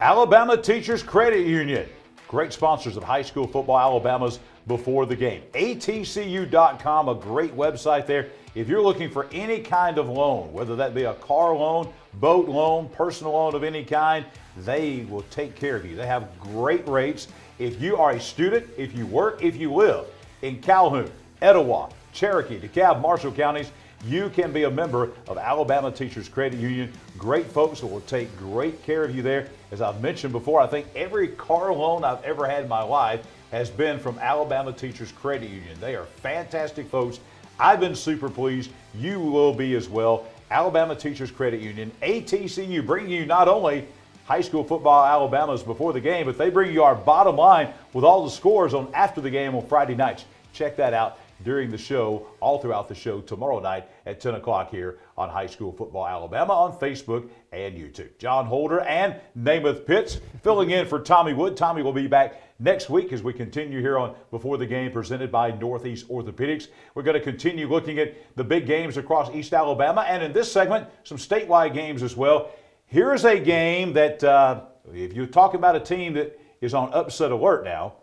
Speaker 1: Alabama Teachers Credit Union, great sponsors of high school football Alabama's before the game. ATCU.com, a great website there. If you're looking for any kind of loan, whether that be a car loan, boat loan, personal loan of any kind, they will take care of you. They have great rates. If you are a student, if you work, if you live in Calhoun, Etowah, Cherokee, DeKalb, Marshall counties, you can be a member of Alabama Teachers Credit Union. Great folks that will take great care of you there. As I've mentioned before, I think every car loan I've ever had in my life has been from Alabama Teachers Credit Union. They are fantastic folks. I've been super pleased. You will be as well. Alabama Teachers Credit Union, ATCU, bringing you not only high school football Alabama's before the game, but they bring you our bottom line with all the scores on after the game on Friday nights. Check that out during the show, all throughout the show tomorrow night at 10 o'clock here on High School Football Alabama on Facebook and YouTube. John Holder and Namath Pitts filling in for Tommy Wood. Tommy will be back next week as we continue here on Before the Game presented by Northeast Orthopedics. We're going to continue looking at the big games across East Alabama, and in this segment, some statewide games as well. Here's a game that, if you're talking about a team that is on upset alert now,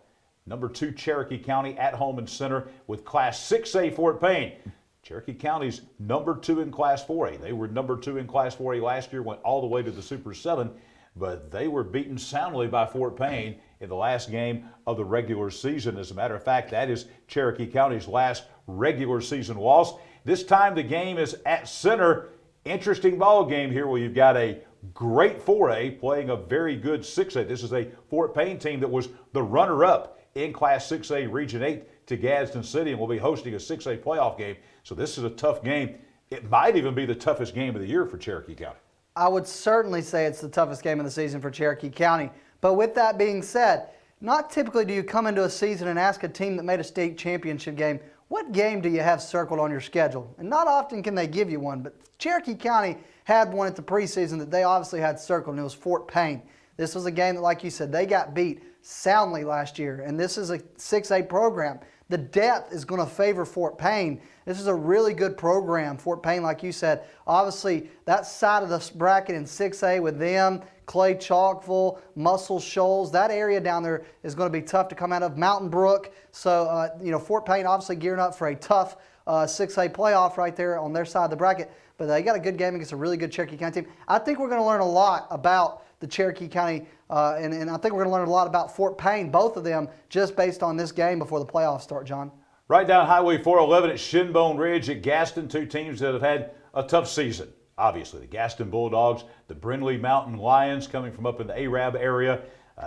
Speaker 1: number 2 Cherokee County at home and center with Class 6A Fort Payne. Cherokee County's number 2 in Class 4A. They were number 2 in Class 4A last year, went all the way to the Super 7, but they were beaten soundly by Fort Payne in the last game of the regular season. As a matter of fact, that is Cherokee County's last regular season loss. This time the game is at center. Interesting ball game here where you've got a great 4A playing a very good 6A. This is a Fort Payne team that was the runner-up in Class 6A Region 8 to Gadsden City and will be hosting a 6A playoff game. So this is a tough game. It might even be the toughest game of the year for Cherokee County.
Speaker 2: I would certainly say it's the toughest game of the season for Cherokee County. But with that being said, not typically do you come into a season and ask a team that made a state championship game, what game do you have circled on your schedule? And not often can they give you one, but Cherokee County had one at the preseason that they obviously had circled, and it was Fort Payne. This was a game that, like you said, they got beat soundly last year, and this is a 6A program. The depth is going to favor Fort Payne. This is a really good program. Fort Payne, like you said, obviously that side of the bracket in 6A with them, Clay Chalkville, Muscle Shoals, that area down there is going to be tough to come out of. Mountain Brook. So, Fort Payne obviously gearing up for a tough 6A playoff right there on their side of the bracket. But they got a good game against a really good Cherokee County team. I think we're going to learn a lot about the Cherokee County, and I think we're going to learn a lot about Fort Payne, both of them, just based on this game before the playoffs start, John.
Speaker 1: Right down Highway 411 at Shinbone Ridge at Gaston, 2 teams that have had a tough season. Obviously, the Gaston Bulldogs, the Brindley Mountain Lions coming from up in the Arab area.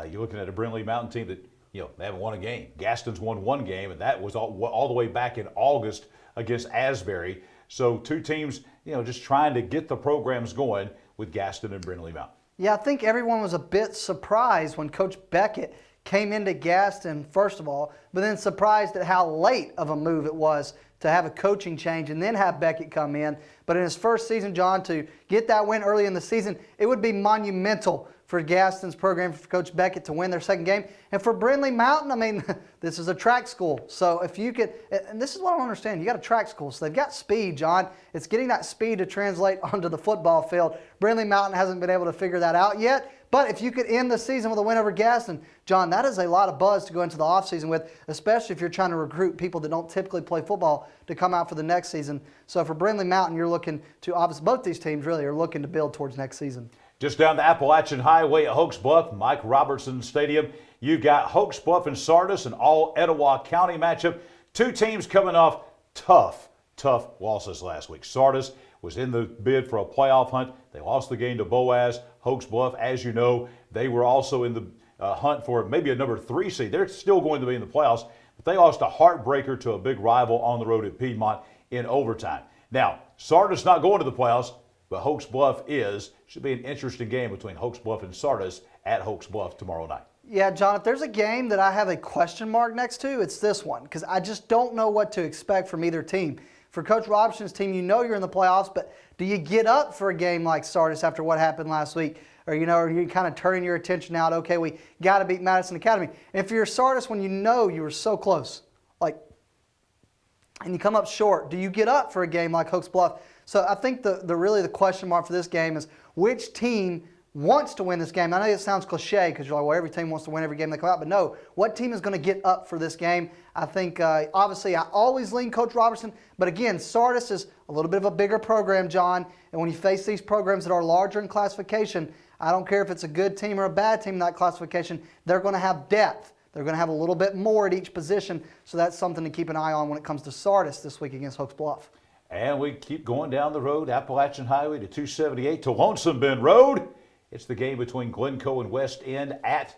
Speaker 1: You're looking at a Brindley Mountain team that, they haven't won a game. Gaston's won 1 game, and that was all the way back in August against Asbury. So 2 teams, just trying to get the programs going with Gaston and Brindley Mountain.
Speaker 2: Yeah, I think everyone was a bit surprised when Coach Beckett came into Gaston, first of all, but then surprised at how late of a move it was to have a coaching change and then have Beckett come in. But in his first season, John, to get that win early in the season, it would be monumental for Gaston's program, for Coach Beckett to win their second game. And for Brindley Mountain, this is a track school. So if you could, and this is what I don't understand, you got a track school, so they've got speed, John. It's getting that speed to translate onto the football field. Brindley Mountain hasn't been able to figure that out yet. But if you could end the season with a win over Gaston, John, that is a lot of buzz to go into the offseason with, especially if you're trying to recruit people that don't typically play football to come out for the next season. So for Brindley Mountain, you're looking to, obviously both these teams really are looking to build towards next season.
Speaker 1: Just down the Appalachian Highway at Hoax Bluff, Mike Robertson Stadium, you've got Hoax Bluff and Sardis, an all Etowah County matchup. 2 teams coming off tough losses last week. Sardis was in the bid for a playoff hunt. They lost the game to Boaz. Hoax Bluff, as you know, they were also in the hunt for maybe a number 3 seed. They're still going to be in the playoffs, but they lost a heartbreaker to a big rival on the road at Piedmont in overtime. Now, Sardis not going to the playoffs, but Hoax Bluff is. Should be an interesting game between Hoax Bluff and Sardis at Hoax Bluff tomorrow night.
Speaker 2: Yeah, John, if there's a game that I have a question mark next to, it's this one, because I just don't know what to expect from either team. For Coach Robertson's team, you're in the playoffs, but do you get up for a game like Sardis after what happened last week? Or, are you kind of turning your attention out, okay, we got to beat Madison Academy. And if you're Sardis when you were so close, and you come up short, do you get up for a game like Hoax Bluff? So I think the question mark for this game is which team wants to win this game? I know it sounds cliche because you're like, well, every team wants to win every game they come out, but no, what team is going to get up for this game? I think, obviously, I always lean Coach Robertson, but again, Sardis is a little bit of a bigger program, John, and when you face these programs that are larger in classification, I don't care if it's a good team or a bad team in that classification, they're going to have depth. They're going to have a little bit more at each position, so that's something to keep an eye on when it comes to Sardis this week against Hokes Bluff.
Speaker 1: And we keep going down the road, Appalachian Highway to 278 to Lonesome Bend Road. It's the game between Glencoe and West End at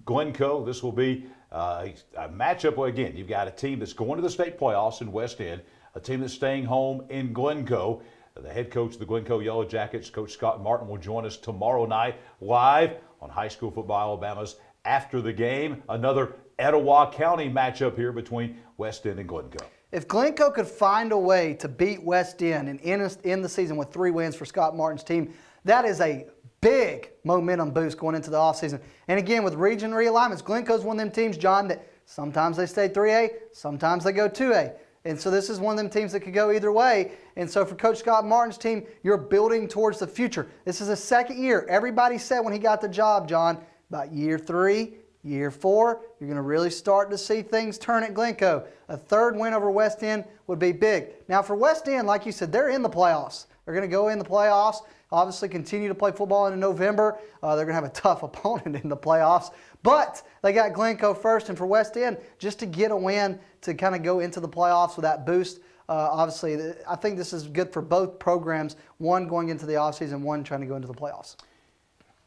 Speaker 1: Glencoe. This will be a matchup where, again, you've got a team that's going to the state playoffs in West End, a team that's staying home in Glencoe. The head coach of the Glencoe Yellow Jackets, Coach Scott Martin, will join us tomorrow night live on High School Football Alabama's After the Game. Another Etowah County matchup here between West End and Glencoe.
Speaker 2: If Glencoe could find a way to beat West End and end the season with 3 wins for Scott Martin's team, that is a big momentum boost going into the offseason. And again, with region realignments, Glencoe's one of them teams, John, that sometimes they stay 3A, sometimes they go 2A. And so this is one of them teams that could go either way. And so for Coach Scott Martin's team, you're building towards the future. This is the second year. Everybody said when he got the job, John, about year 3, year 4, you're going to really start to see things turn at Glencoe. A 3rd win over West End would be big. Now for West End, like you said, they're in the playoffs. They're going to go in the playoffs, obviously continue to play football in November. They're going to have a tough opponent in the playoffs. But they got Glencoe first, and for West End, just to get a win to kind of go into the playoffs with that boost, obviously, I think this is good for both programs, one going into the offseason, one trying to go into the playoffs.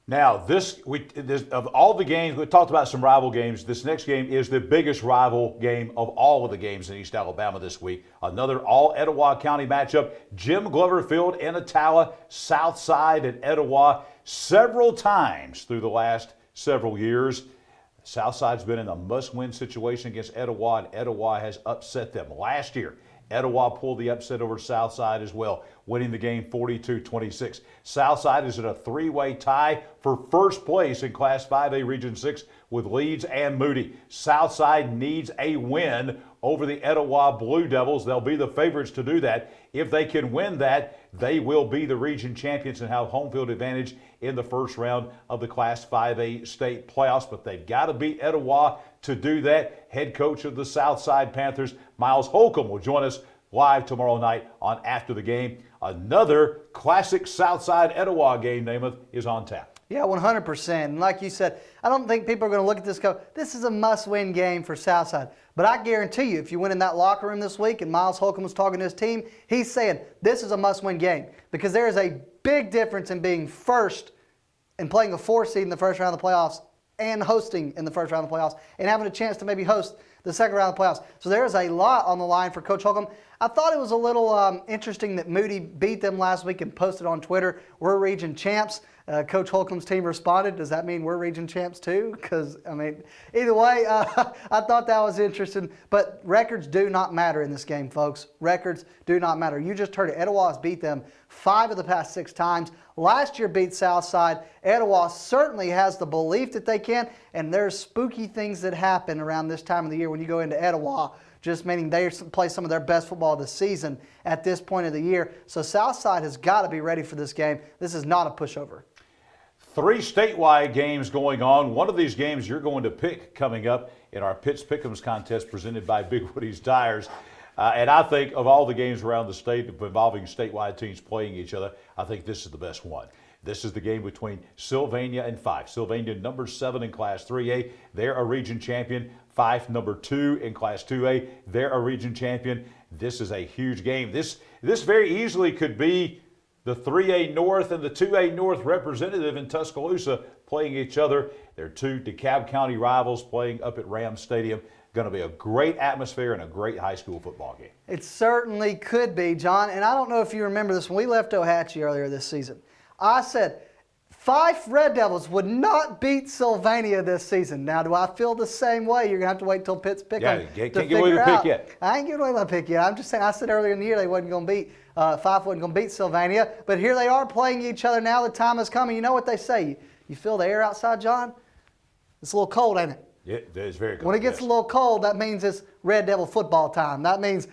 Speaker 1: Now, this of all the games, we talked about some rival games. This next game is the biggest rival game of all of the games in East Alabama this week. Another all Etowah County matchup. Jim Glover Field in Attala, Southside and Etowah, several times through the last several years. Southside's been in a must-win situation against Etowah, and Etowah has upset them. Last year, Etowah pulled the upset over Southside as well, winning the game 42-26. Southside is in a 3-way tie for first place in Class 5A Region 6 with Leeds and Moody. Southside needs a win over the Etowah Blue Devils. They'll be the favorites to do that. If they can win that, they will be the region champions and have home field advantage in the first round of the Class 5A state playoffs. But they've got to beat Etowah to do that. Head coach of the Southside Panthers, Miles Holcomb, will join us live tomorrow night on After the Game. Another classic Southside Etowah game, Namath, is on tap.
Speaker 2: Yeah, 100%. And like you said, I don't think people are going to look at this and go, this is a must-win game for Southside. But I guarantee you, if you went in that locker room this week and Miles Holcomb was talking to his team, he's saying this is a must-win game because there is a big difference in being first and playing a 4 seed in the first round of the playoffs and hosting in the first round of the playoffs and having a chance to maybe host the second round of the playoffs. So there is a lot on the line for Coach Holcomb. I thought it was a little interesting that Moody beat them last week and posted on Twitter, we're region champs. Coach Holcomb's team responded, does that mean we're region champs too? Because, I mean, either way, I thought that was interesting. But records do not matter in this game, folks. Records do not matter. You just heard it. Etowah has beat them 5 of the past 6 times. Last year beat Southside. Etowah certainly has the belief that they can, and there's spooky things that happen around this time of the year when you go into Etowah, just meaning they play some of their best football of the season at this point of the year. So Southside has got to be ready for this game. This is not a pushover.
Speaker 1: 3 statewide games going on. One of these games you're going to pick coming up in our Pitts Pick'ems contest presented by Big Woody's Tires. And I think of all the games around the state involving statewide teams playing each other, I think this is the best one. This is the game between Sylvania and Fife. Sylvania, number 7 in Class 3A. They're a region champion. Fife, number 2 in Class 2A. They're a region champion. This is a huge game. This very easily could be the 3A North and the 2A North representative in Tuscaloosa playing each other. They're 2 DeKalb County rivals playing up at Rams Stadium. Going to be a great atmosphere and a great high school football game.
Speaker 2: It certainly could be, John. And I don't know if you remember this. When we left Ohatchee earlier this season, I said Fife Red Devils would not beat Sylvania this season. Now, do I feel the same way? You're going to have to wait till Pitts pick them
Speaker 1: Yeah,
Speaker 2: to
Speaker 1: can't give away the pick yet.
Speaker 2: I ain't giving away my pick yet. I'm just saying, I said earlier in the year they wasn't going to beat, Fife wasn't going to beat Sylvania. But here they are playing each other now. The time has come. And you know what they say? You feel the air outside, John? It's a little cold, ain't it?
Speaker 1: Yeah, it's very cold.
Speaker 2: When it gets a little cold, that means it's Red Devil football time. That means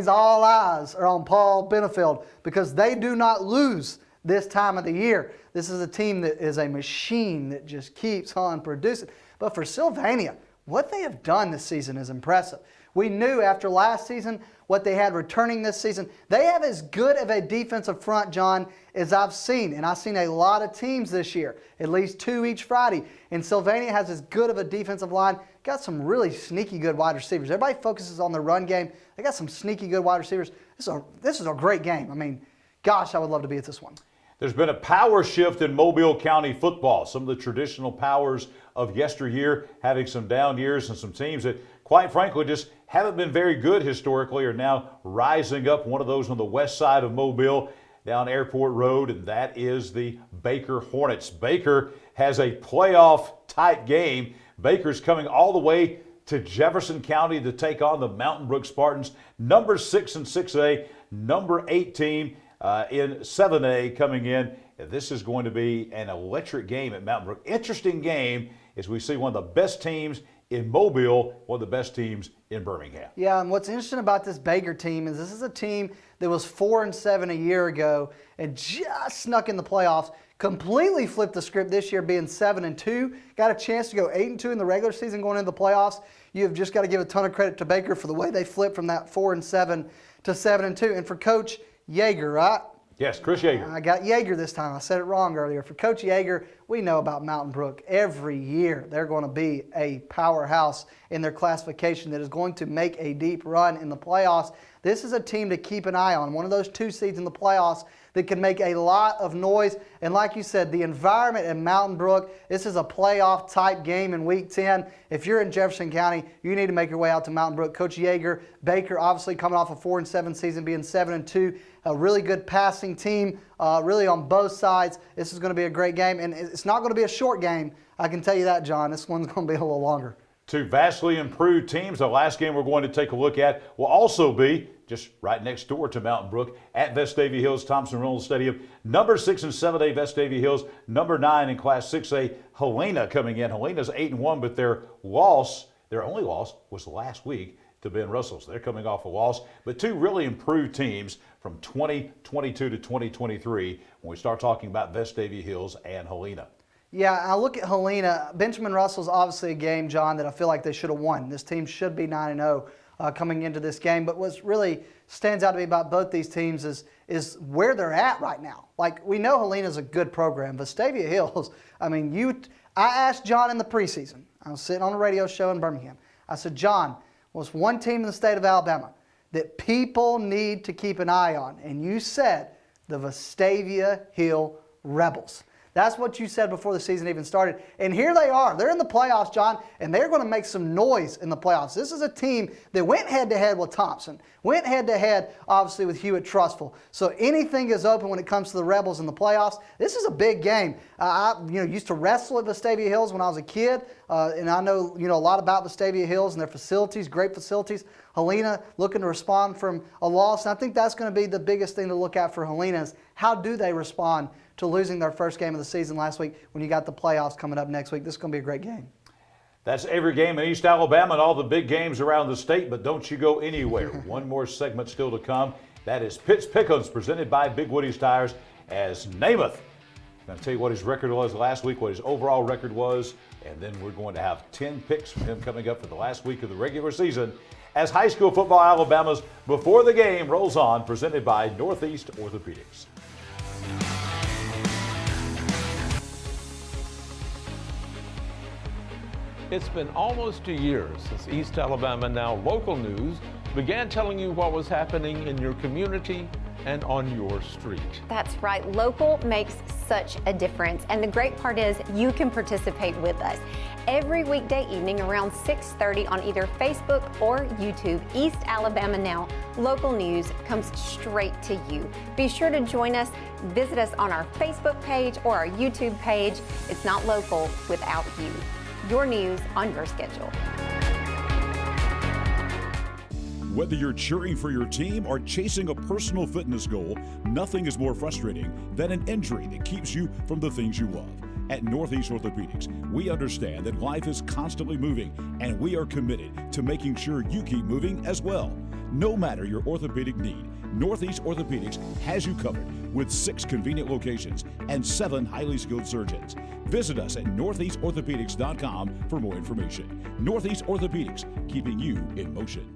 Speaker 2: all eyes are on Paul Benefield because they do not lose this time of the year. This is a team that is a machine that just keeps on producing. But for Sylvania, what they have done this season is impressive. We knew after last season what they had returning this season. They have as good of a defensive front, John, as I've seen. And I've seen a lot of teams this year, at least 2 each Friday. And Sylvania has as good of a defensive line. Got some really sneaky good wide receivers. Everybody focuses on the run game. They got some sneaky good wide receivers. This is a great game. I mean, gosh, I would love to be at this one.
Speaker 1: There's been a power shift in Mobile County football. Some of the traditional powers of yesteryear having some down years, and some teams that, quite frankly, just haven't been very good historically are now rising up. One of those on the west side of Mobile down Airport Road, and that is the Baker Hornets. Baker has a playoff-type game. Baker's coming all the way to Jefferson County to take on the Mountain Brook Spartans, number 6 in 6A, number 8 team in 7A coming in. This is going to be an electric game at Mountain Brook. Interesting game as we see one of the best teams in Mobile, one of the best teams in Birmingham.
Speaker 2: Yeah, and what's interesting about this Baker team is this is a team that was 4-7 a year ago and just snuck in the playoffs. Completely flipped the script this year, being 7-2. Got a chance to go 8-2 in the regular season going into the playoffs. You have just got to give a ton of credit to Baker for the way they flipped from that 4-7 to 7-2. And for Coach Yeager, right?
Speaker 1: Yes, Chris Yeager.
Speaker 2: I got Yeager this time. I said it wrong earlier. For Coach Yeager, we know about Mountain Brook. Every year they're going to be a powerhouse in their classification that is going to make a deep run in the playoffs. This is a team to keep an eye on. One of those 2 seeds in the playoffs that can make a lot of noise. And like you said, the environment in Mountain Brook, this is a playoff type game in Week 10. If you're in Jefferson County, you need to make your way out to Mountain Brook. Coach Yeager, Baker obviously coming off a 4-7 season, being 7-2. A really good passing team, really on both sides. This is going to be a great game. And it's not going to be a short game. I can tell you that, John. This one's going to be a little longer. 2
Speaker 1: vastly improved teams. The last game we're going to take a look at will also be just right next door to Mountain Brook at Vestavia Hills Thompson Reynolds Stadium. Number 6 in 7A Vestavia Hills, number 9 in Class 6A Helena coming in. Helena's 8-1, but their only loss was last week to Ben Russell. So they're coming off a loss. But 2 really improved teams from 2022 to 2023 when we start talking about Vestavia Hills and Helena.
Speaker 2: Yeah, I look at Helena. Benjamin Russell's obviously a game, John, that I feel like they should have won. This team should be 9-0 coming into this game. But what really stands out to me about both these teams is where they're at right now. Like, we know Helena's a good program. Vestavia Hills, I mean, I asked John in the preseason. I was sitting on a radio show in Birmingham. I said, John, what's one team in the state of Alabama that people need to keep an eye on? And you said the Vestavia Hill Rebels. That's what you said before the season even started. And here they are. They're in the playoffs, John, and they're going to make some noise in the playoffs. This is a team that went head-to-head with Thompson, went head-to-head, obviously, with Hewitt-Trussville. So anything is open when it comes to the Rebels in the playoffs. This is a big game. I used to wrestle at Vestavia Hills when I was a kid, and I know a lot about Vestavia Hills and their facilities, great facilities. Helena looking to respond from a loss, and I think that's going to be the biggest thing to look at for Helena is how do they respond to losing their first game of the season last week when you got the playoffs coming up next week. This is going to be a great game.
Speaker 1: That's every game in East Alabama and all the big games around the state, but don't you go anywhere. One more segment still to come. That is Pitts Pick'ems presented by Big Woody's Tires as Namath. I'm going to tell you what his record was last week, what his overall record was, and then we're going to have 10 picks from him coming up for the last week of the regular season as high school football Alabama's Before the Game rolls on, presented by Northeast Orthopedics.
Speaker 5: It's been almost a year since East Alabama Now Local News began telling you what was happening in your community and on your street.
Speaker 6: That's right. Local makes such a difference. And the great part is you can participate with us. Every weekday evening around 6:30 on either Facebook or YouTube, East Alabama Now Local News comes straight to you. Be sure to join us. Visit us on our Facebook page or our YouTube page. It's not local without you. Your news on your schedule.
Speaker 3: Whether you're cheering for your team or chasing a personal fitness goal, nothing is more frustrating than an injury that keeps you from the things you love. At Northeast Orthopedics, we understand that life is constantly moving, and we are committed to making sure you keep moving as well. No matter your orthopedic need, Northeast Orthopedics has you covered with 6 convenient locations and 7 highly skilled surgeons. Visit us at northeastorthopedics.com for more information. Northeast Orthopedics, keeping you in motion.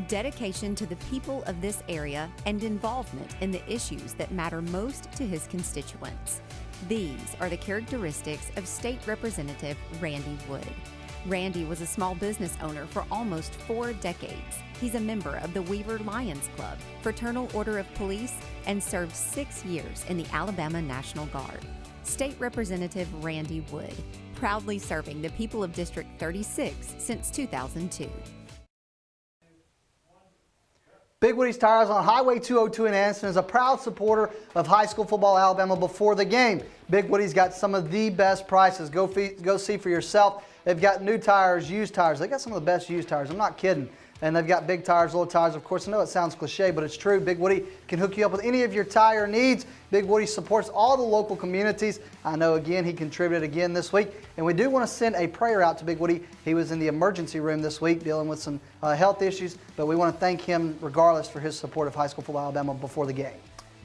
Speaker 4: Dedication to the people of this area and involvement in the issues that matter most to his constituents. These are the characteristics of State Representative Randy Wood. Randy was a small business owner for almost 4 decades. He's a member of the Weaver Lions Club, Fraternal Order of Police, and served 6 years in the Alabama National Guard. State Representative Randy Wood, proudly serving the people of District 36 since 2002.
Speaker 2: Big Woody's Tires on Highway 202 in Anniston is a proud supporter of high school football Alabama before the game. Big Woody's got some of the best prices. Go see for yourself. They've got new tires, used tires. They got some of the best used tires. I'm not kidding. And they've got big tires, little tires. Of course, I know it sounds cliche, but it's true. Big Woody can hook you up with any of your tire needs. Big Woody supports all the local communities. I know, again, he contributed again this week. And we do want to send a prayer out to Big Woody. He was in the emergency room this week dealing with some health issues, but we want to thank him regardless for his support of high school football Alabama before the game.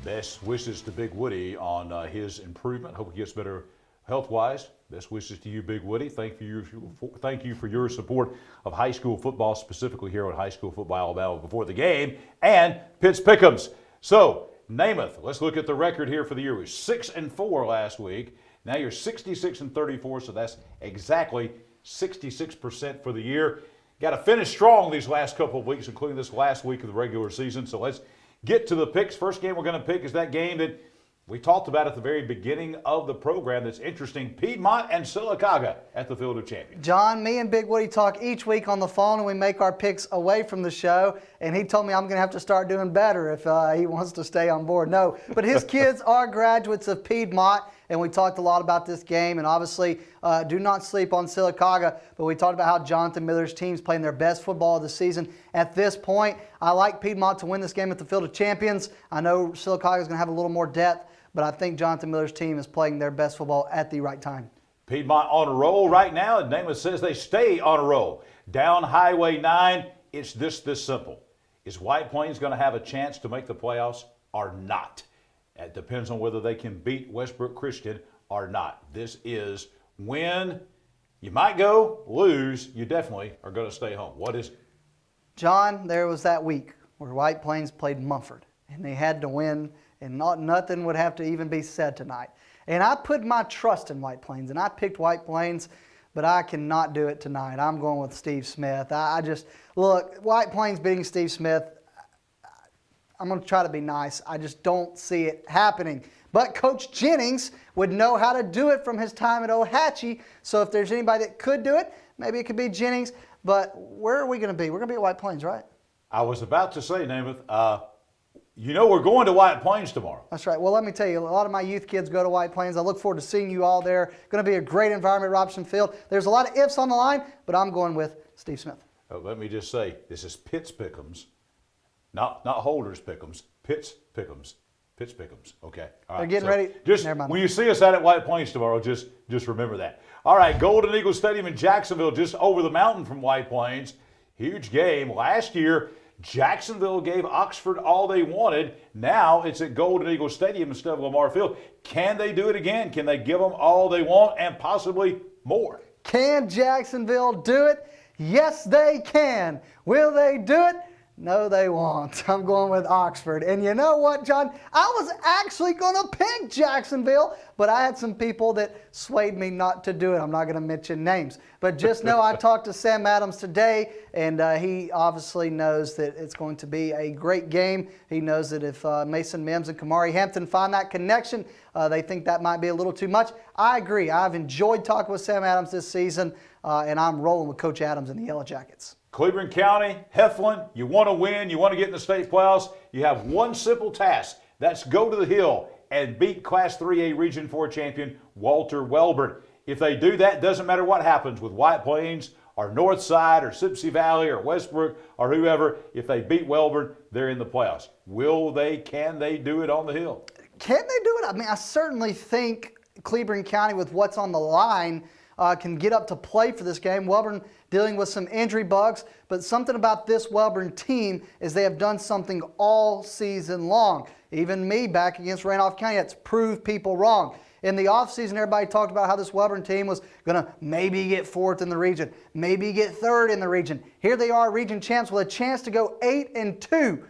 Speaker 1: Best wishes to Big Woody on his improvement. Hope he gets better health-wise. Best wishes to you, Big Woody. Thank you for your support of high school football, specifically here on High School Football Alabama before the game, and Pitts Pick'ems. So, Namath, let's look at the record here for the year. We were 6-4 last week. Now you're 66-34, so that's exactly 66% for the year. Got to finish strong these last couple of weeks, including this last week of the regular season. So let's get to the picks. First game we're going to pick is that game that we talked about at the very beginning of the program that's interesting, Piedmont and Sylacauga at the Field of Champions.
Speaker 2: John, me and Big Woody talk each week on the phone, and we make our picks away from the show, and he told me I'm going to have to start doing better if he wants to stay on board. No, but his kids are graduates of Piedmont, and we talked a lot about this game, and obviously do not sleep on Sylacauga, but we talked about how Jonathan Miller's team's playing their best football of the season at this point. I like Piedmont to win this game at the Field of Champions. I know Sylacauga is going to have a little more depth, but I think Jonathan Miller's team is playing their best football at the right time.
Speaker 1: Piedmont on a roll right now, and Namath says they stay on a roll. Down Highway 9, it's this simple. Is White Plains going to have a chance to make the playoffs or not? It depends on whether they can beat Westbrook Christian or not. This is win. You might go, lose. You definitely are going to stay home. What is it?
Speaker 2: John, there was that week where White Plains played Mumford, and they had to win, and nothing would have to even be said tonight. And I put my trust in White Plains, and I picked White Plains, but I cannot do it tonight. I'm going with Steve Smith. Look, White Plains beating Steve Smith, I'm going to try to be nice. I just don't see it happening. But Coach Jennings would know how to do it from his time at Ohatchee, so if there's anybody that could do it, maybe it could be Jennings. But where are we going to be? We're going to be at White Plains, right?
Speaker 1: I was about to say, Namath, you know we're going to White Plains tomorrow.
Speaker 2: That's right. Well, let me tell you, a lot of my youth kids go to White Plains. I look forward to seeing you all there. Going to be a great environment at Robson Field. There's a lot of ifs on the line, but I'm going with Steve Smith.
Speaker 1: Let me just say, this is Pitts Pick'ems, not Holders Pick'ems, Pitts Pick'ems. Pitts Pick'ems. Okay. All right.
Speaker 2: They're getting ready.
Speaker 1: Just
Speaker 2: Never mind.
Speaker 1: when you see us out at White Plains tomorrow, just remember that. All right, Golden Eagle Stadium in Jacksonville, just over the mountain from White Plains. Huge game. Last year, Jacksonville gave Oxford all they wanted. Now it's at Golden Eagle Stadium instead of Lamar Field. Can they do it again? Can they give them all they want and possibly more?
Speaker 2: Can Jacksonville do it? Yes, they can. Will they do it? No, they won't. I'm going with Oxford. And you know what, John? I was actually going to pick Jacksonville, but I had some people that swayed me not to do it. I'm not going to mention names. But just know I talked to Sam Adams today, and he obviously knows that it's going to be a great game. He knows that if Mason Mims and Kamari Hampton find that connection, they think that might be a little too much. I agree. I've enjoyed talking with Sam Adams this season, and I'm rolling with Coach Adams and the Yellow Jackets.
Speaker 1: Cleveland County, Heflin, you want to win, you want to get in the state playoffs, you have one simple task. That's go to the Hill and beat Class 3A Region 4 champion Walter Welborn. If they do that, doesn't matter what happens with White Plains or Northside or Sipsey Valley or Westbrook or whoever, if they beat Welborn, they're in the playoffs. Can they do it on the Hill?
Speaker 2: Can they do it? I mean, I certainly think Cleburne County, with what's on the line, can get up to play for this game. Welborn dealing with some injury bugs, but something about this Welborn team is they have done something all season long. Even me back against Randolph County, that's proved people wrong. In the offseason, everybody talked about how this Welborn team was going to maybe get 4th in the region, maybe get 3rd in the region. Here they are, region champs, with a chance to go 8-2.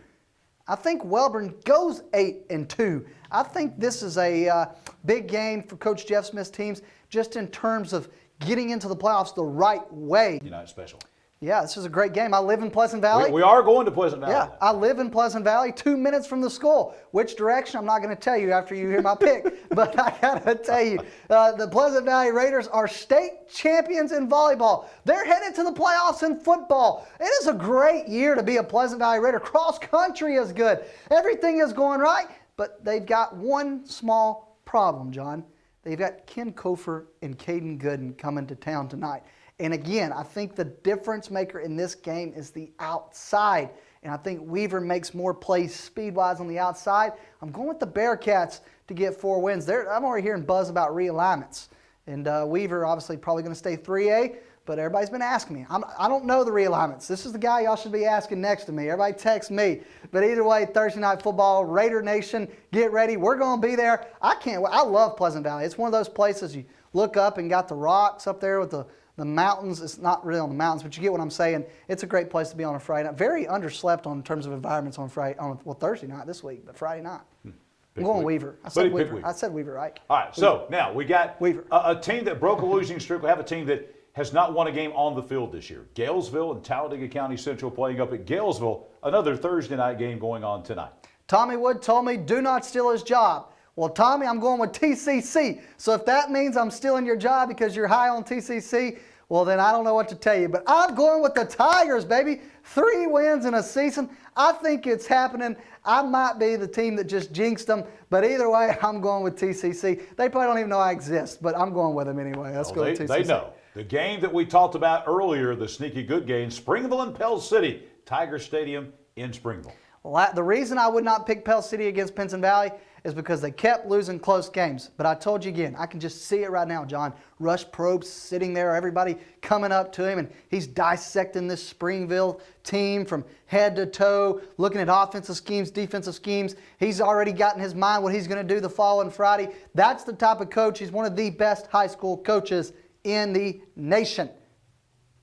Speaker 2: I think Welborn goes 8-2. I think this is a big game for Coach Jeff Smith's teams, just in terms of getting into the playoffs the right way.
Speaker 1: United Special.
Speaker 2: Yeah, this is a great game. I live in Pleasant Valley.
Speaker 1: We are going to Pleasant Valley.
Speaker 2: Yeah, I live in Pleasant Valley, 2 minutes from the school. Which direction, I'm not going to tell you after you hear my pick, but I got to tell you, the Pleasant Valley Raiders are state champions in volleyball. They're headed to the playoffs in football. It is a great year to be a Pleasant Valley Raider. Cross country is good. Everything is going right, but they've got one small problem, John. They've got Ken Kofer and Caden Gooden coming to town tonight. And again, I think the difference maker in this game is the outside. And I think Weaver makes more plays speed-wise on the outside. I'm going with the Bearcats to get 4 wins. I'm already hearing buzz about realignments. And Weaver obviously probably going to stay 3A, but everybody's been asking me. I don't know the realignments. This is the guy y'all should be asking next to me. Everybody text me. But either way, Thursday Night Football, Raider Nation, get ready. We're going to be there. I love Pleasant Valley. It's one of those places you look up and got the rocks up there with the mountains. It's not really on the mountains, but you get what I'm saying. It's a great place to be on a Friday night. Very underslept in terms of environments on Thursday night this week, but Friday night. I'm going Weaver. I said Weaver. I said Weaver, right?
Speaker 1: All right, so now we got
Speaker 2: Weaver.
Speaker 1: A team that broke a losing streak. We have a team that has not won a game on the field this year. Galesville and Talladega County Central playing up at Galesville. Another Thursday night game going on tonight.
Speaker 2: Tommy Wood told me, do not steal his job. Well, Tommy, I'm going with TCC. So if that means I'm stealing your job because you're high on TCC, well, then I don't know what to tell you. But I'm going with the Tigers, baby. 3 wins in a season. I think it's happening. I might be the team that just jinxed them. But either way, I'm going with TCC. They probably don't even know I exist, but I'm going with them anyway. Let's go with TCC.
Speaker 1: They know. The game that we talked about earlier, the sneaky good game, Springville and Pell City, Tiger Stadium in Springville.
Speaker 2: Well, the reason I would not pick Pell City against Pinson Valley is because they kept losing close games. But I told you again, I can just see it right now, John. Rush Probst sitting there, everybody coming up to him, and he's dissecting this Springville team from head to toe, looking at offensive schemes, defensive schemes. He's already got in his mind what he's going to do the following Friday. That's the type of coach. He's one of the best high school coaches in the nation.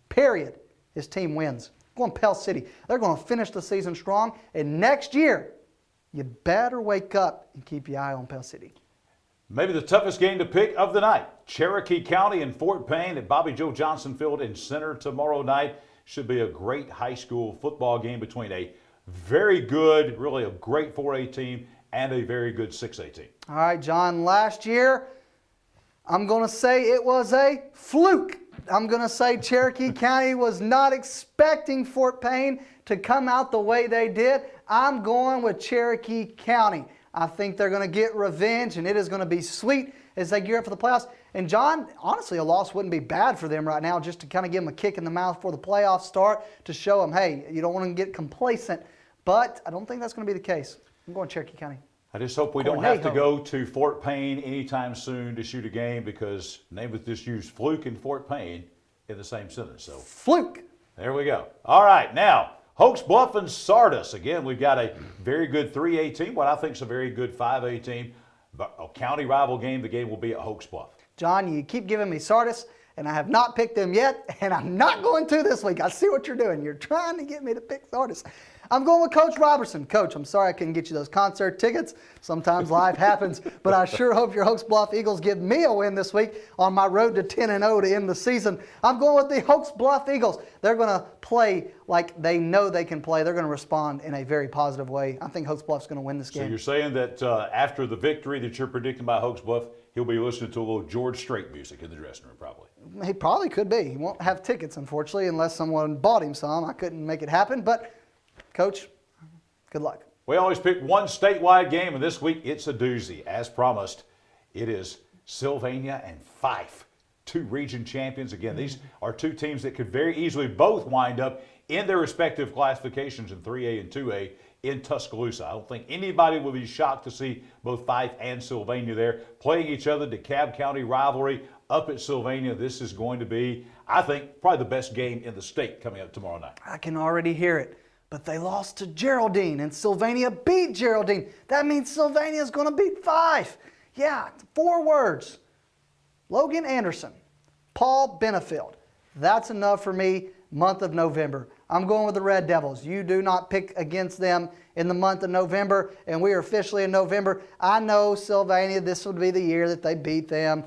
Speaker 2: Period. His team wins. Going Pell City. They're going to finish the season strong, and next year, you better wake up and keep your eye on Pell City.
Speaker 1: Maybe the toughest game to pick of the night. Cherokee County and Fort Payne at Bobby Joe Johnson Field in Center tomorrow night. Should be a great high school football game between a very good, really a great 4A team and a very good 6A team.
Speaker 2: All right, John, last year, I'm going to say it was a fluke. I'm going to say Cherokee County was not expecting Fort Payne to come out the way they did. I'm going with Cherokee County. I think they're going to get revenge, and it is going to be sweet as they gear up for the playoffs. And John, honestly, a loss wouldn't be bad for them right now, just to kind of give them a kick in the mouth before the playoffs start, to show them, hey, you don't want to get complacent. But I don't think that's going to be the case. I'm going Cherokee County.
Speaker 1: I just hope we don't have to go to Fort Payne anytime soon to shoot a game, because Namath just used fluke and Fort Payne in the same sentence. So
Speaker 2: Fluke.
Speaker 1: There we go. All right, now Hoax Bluff and Sardis. Again, we've got a very good 3A team, what I think is a very good 5A team. But a county rival game, the game will be at Hoax Bluff.
Speaker 2: John, you keep giving me Sardis, and I have not picked them yet, and I'm not going to this week. I see what you're doing. You're trying to get me to pick Sardis. I'm going with Coach Robertson. Coach, I'm sorry I couldn't get you those concert tickets. Sometimes life happens, but I sure hope your Hoax Bluff Eagles give me a win this week on my road to 10-0 to end the season. I'm going with the Hoax Bluff Eagles. They're going to play like they know they can play. They're going to respond in a very positive way. I think Hoax Bluff's going to win this game.
Speaker 1: So you're saying that after the victory that you're predicting by Hoax Bluff, he'll be listening to a little George Strait music in the dressing room, probably.
Speaker 2: He probably could be. He won't have tickets, unfortunately, unless someone bought him some. I couldn't make it happen, but Coach, good luck.
Speaker 1: We always pick one statewide game, and this week it's a doozy. As promised, it is Sylvania and Fife, two region champions. Again, these are two teams that could very easily both wind up in their respective classifications in 3A and 2A in Tuscaloosa. I don't think anybody will be shocked to see both Fife and Sylvania there playing each other. DeKalb County rivalry up at Sylvania. This is going to be, I think, probably the best game in the state coming up tomorrow night.
Speaker 2: I can already hear it. But they lost to Geraldine, and Sylvania beat Geraldine. That means Sylvania is going to beat Fife. Yeah, 4 words. Logan Anderson, Paul Benefield. That's enough for me, month of November. I'm going with the Red Devils. You do not pick against them in the month of November, and we are officially in November. I know Sylvania, this would be the year that they beat them.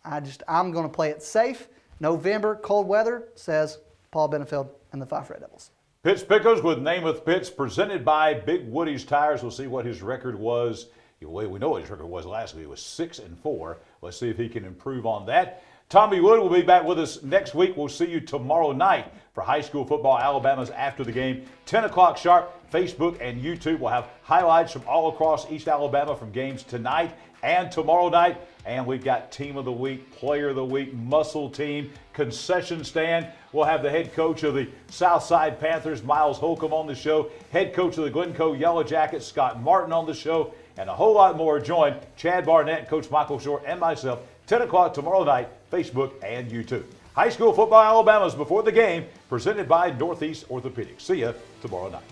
Speaker 2: I'm going to play it safe. November, cold weather, says Paul Benefield and the Fife Red Devils.
Speaker 1: Pitts Pickles with Namath Pitts, presented by Big Woody's Tires. We'll see what his record was. We know what his record was last week. It was 6-4. Let's see if he can improve on that. Tommy Wood will be back with us next week. We'll see you tomorrow night for high school football. Alabama's after the game, 10 o'clock sharp. Facebook and YouTube will have highlights from all across East Alabama from games tonight and tomorrow night. And we've got Team of the Week, Player of the Week, Muscle Team, Concession Stand. We'll have the head coach of the Southside Panthers, Miles Holcomb, on the show. Head coach of the Glencoe Yellow Jackets, Scott Martin, on the show. And a whole lot more. Join Chad Barnett, Coach Michael Short, and myself, 10 o'clock tomorrow night, Facebook and YouTube. High school football Alabama's before the game, presented by Northeast Orthopedics. See you tomorrow night.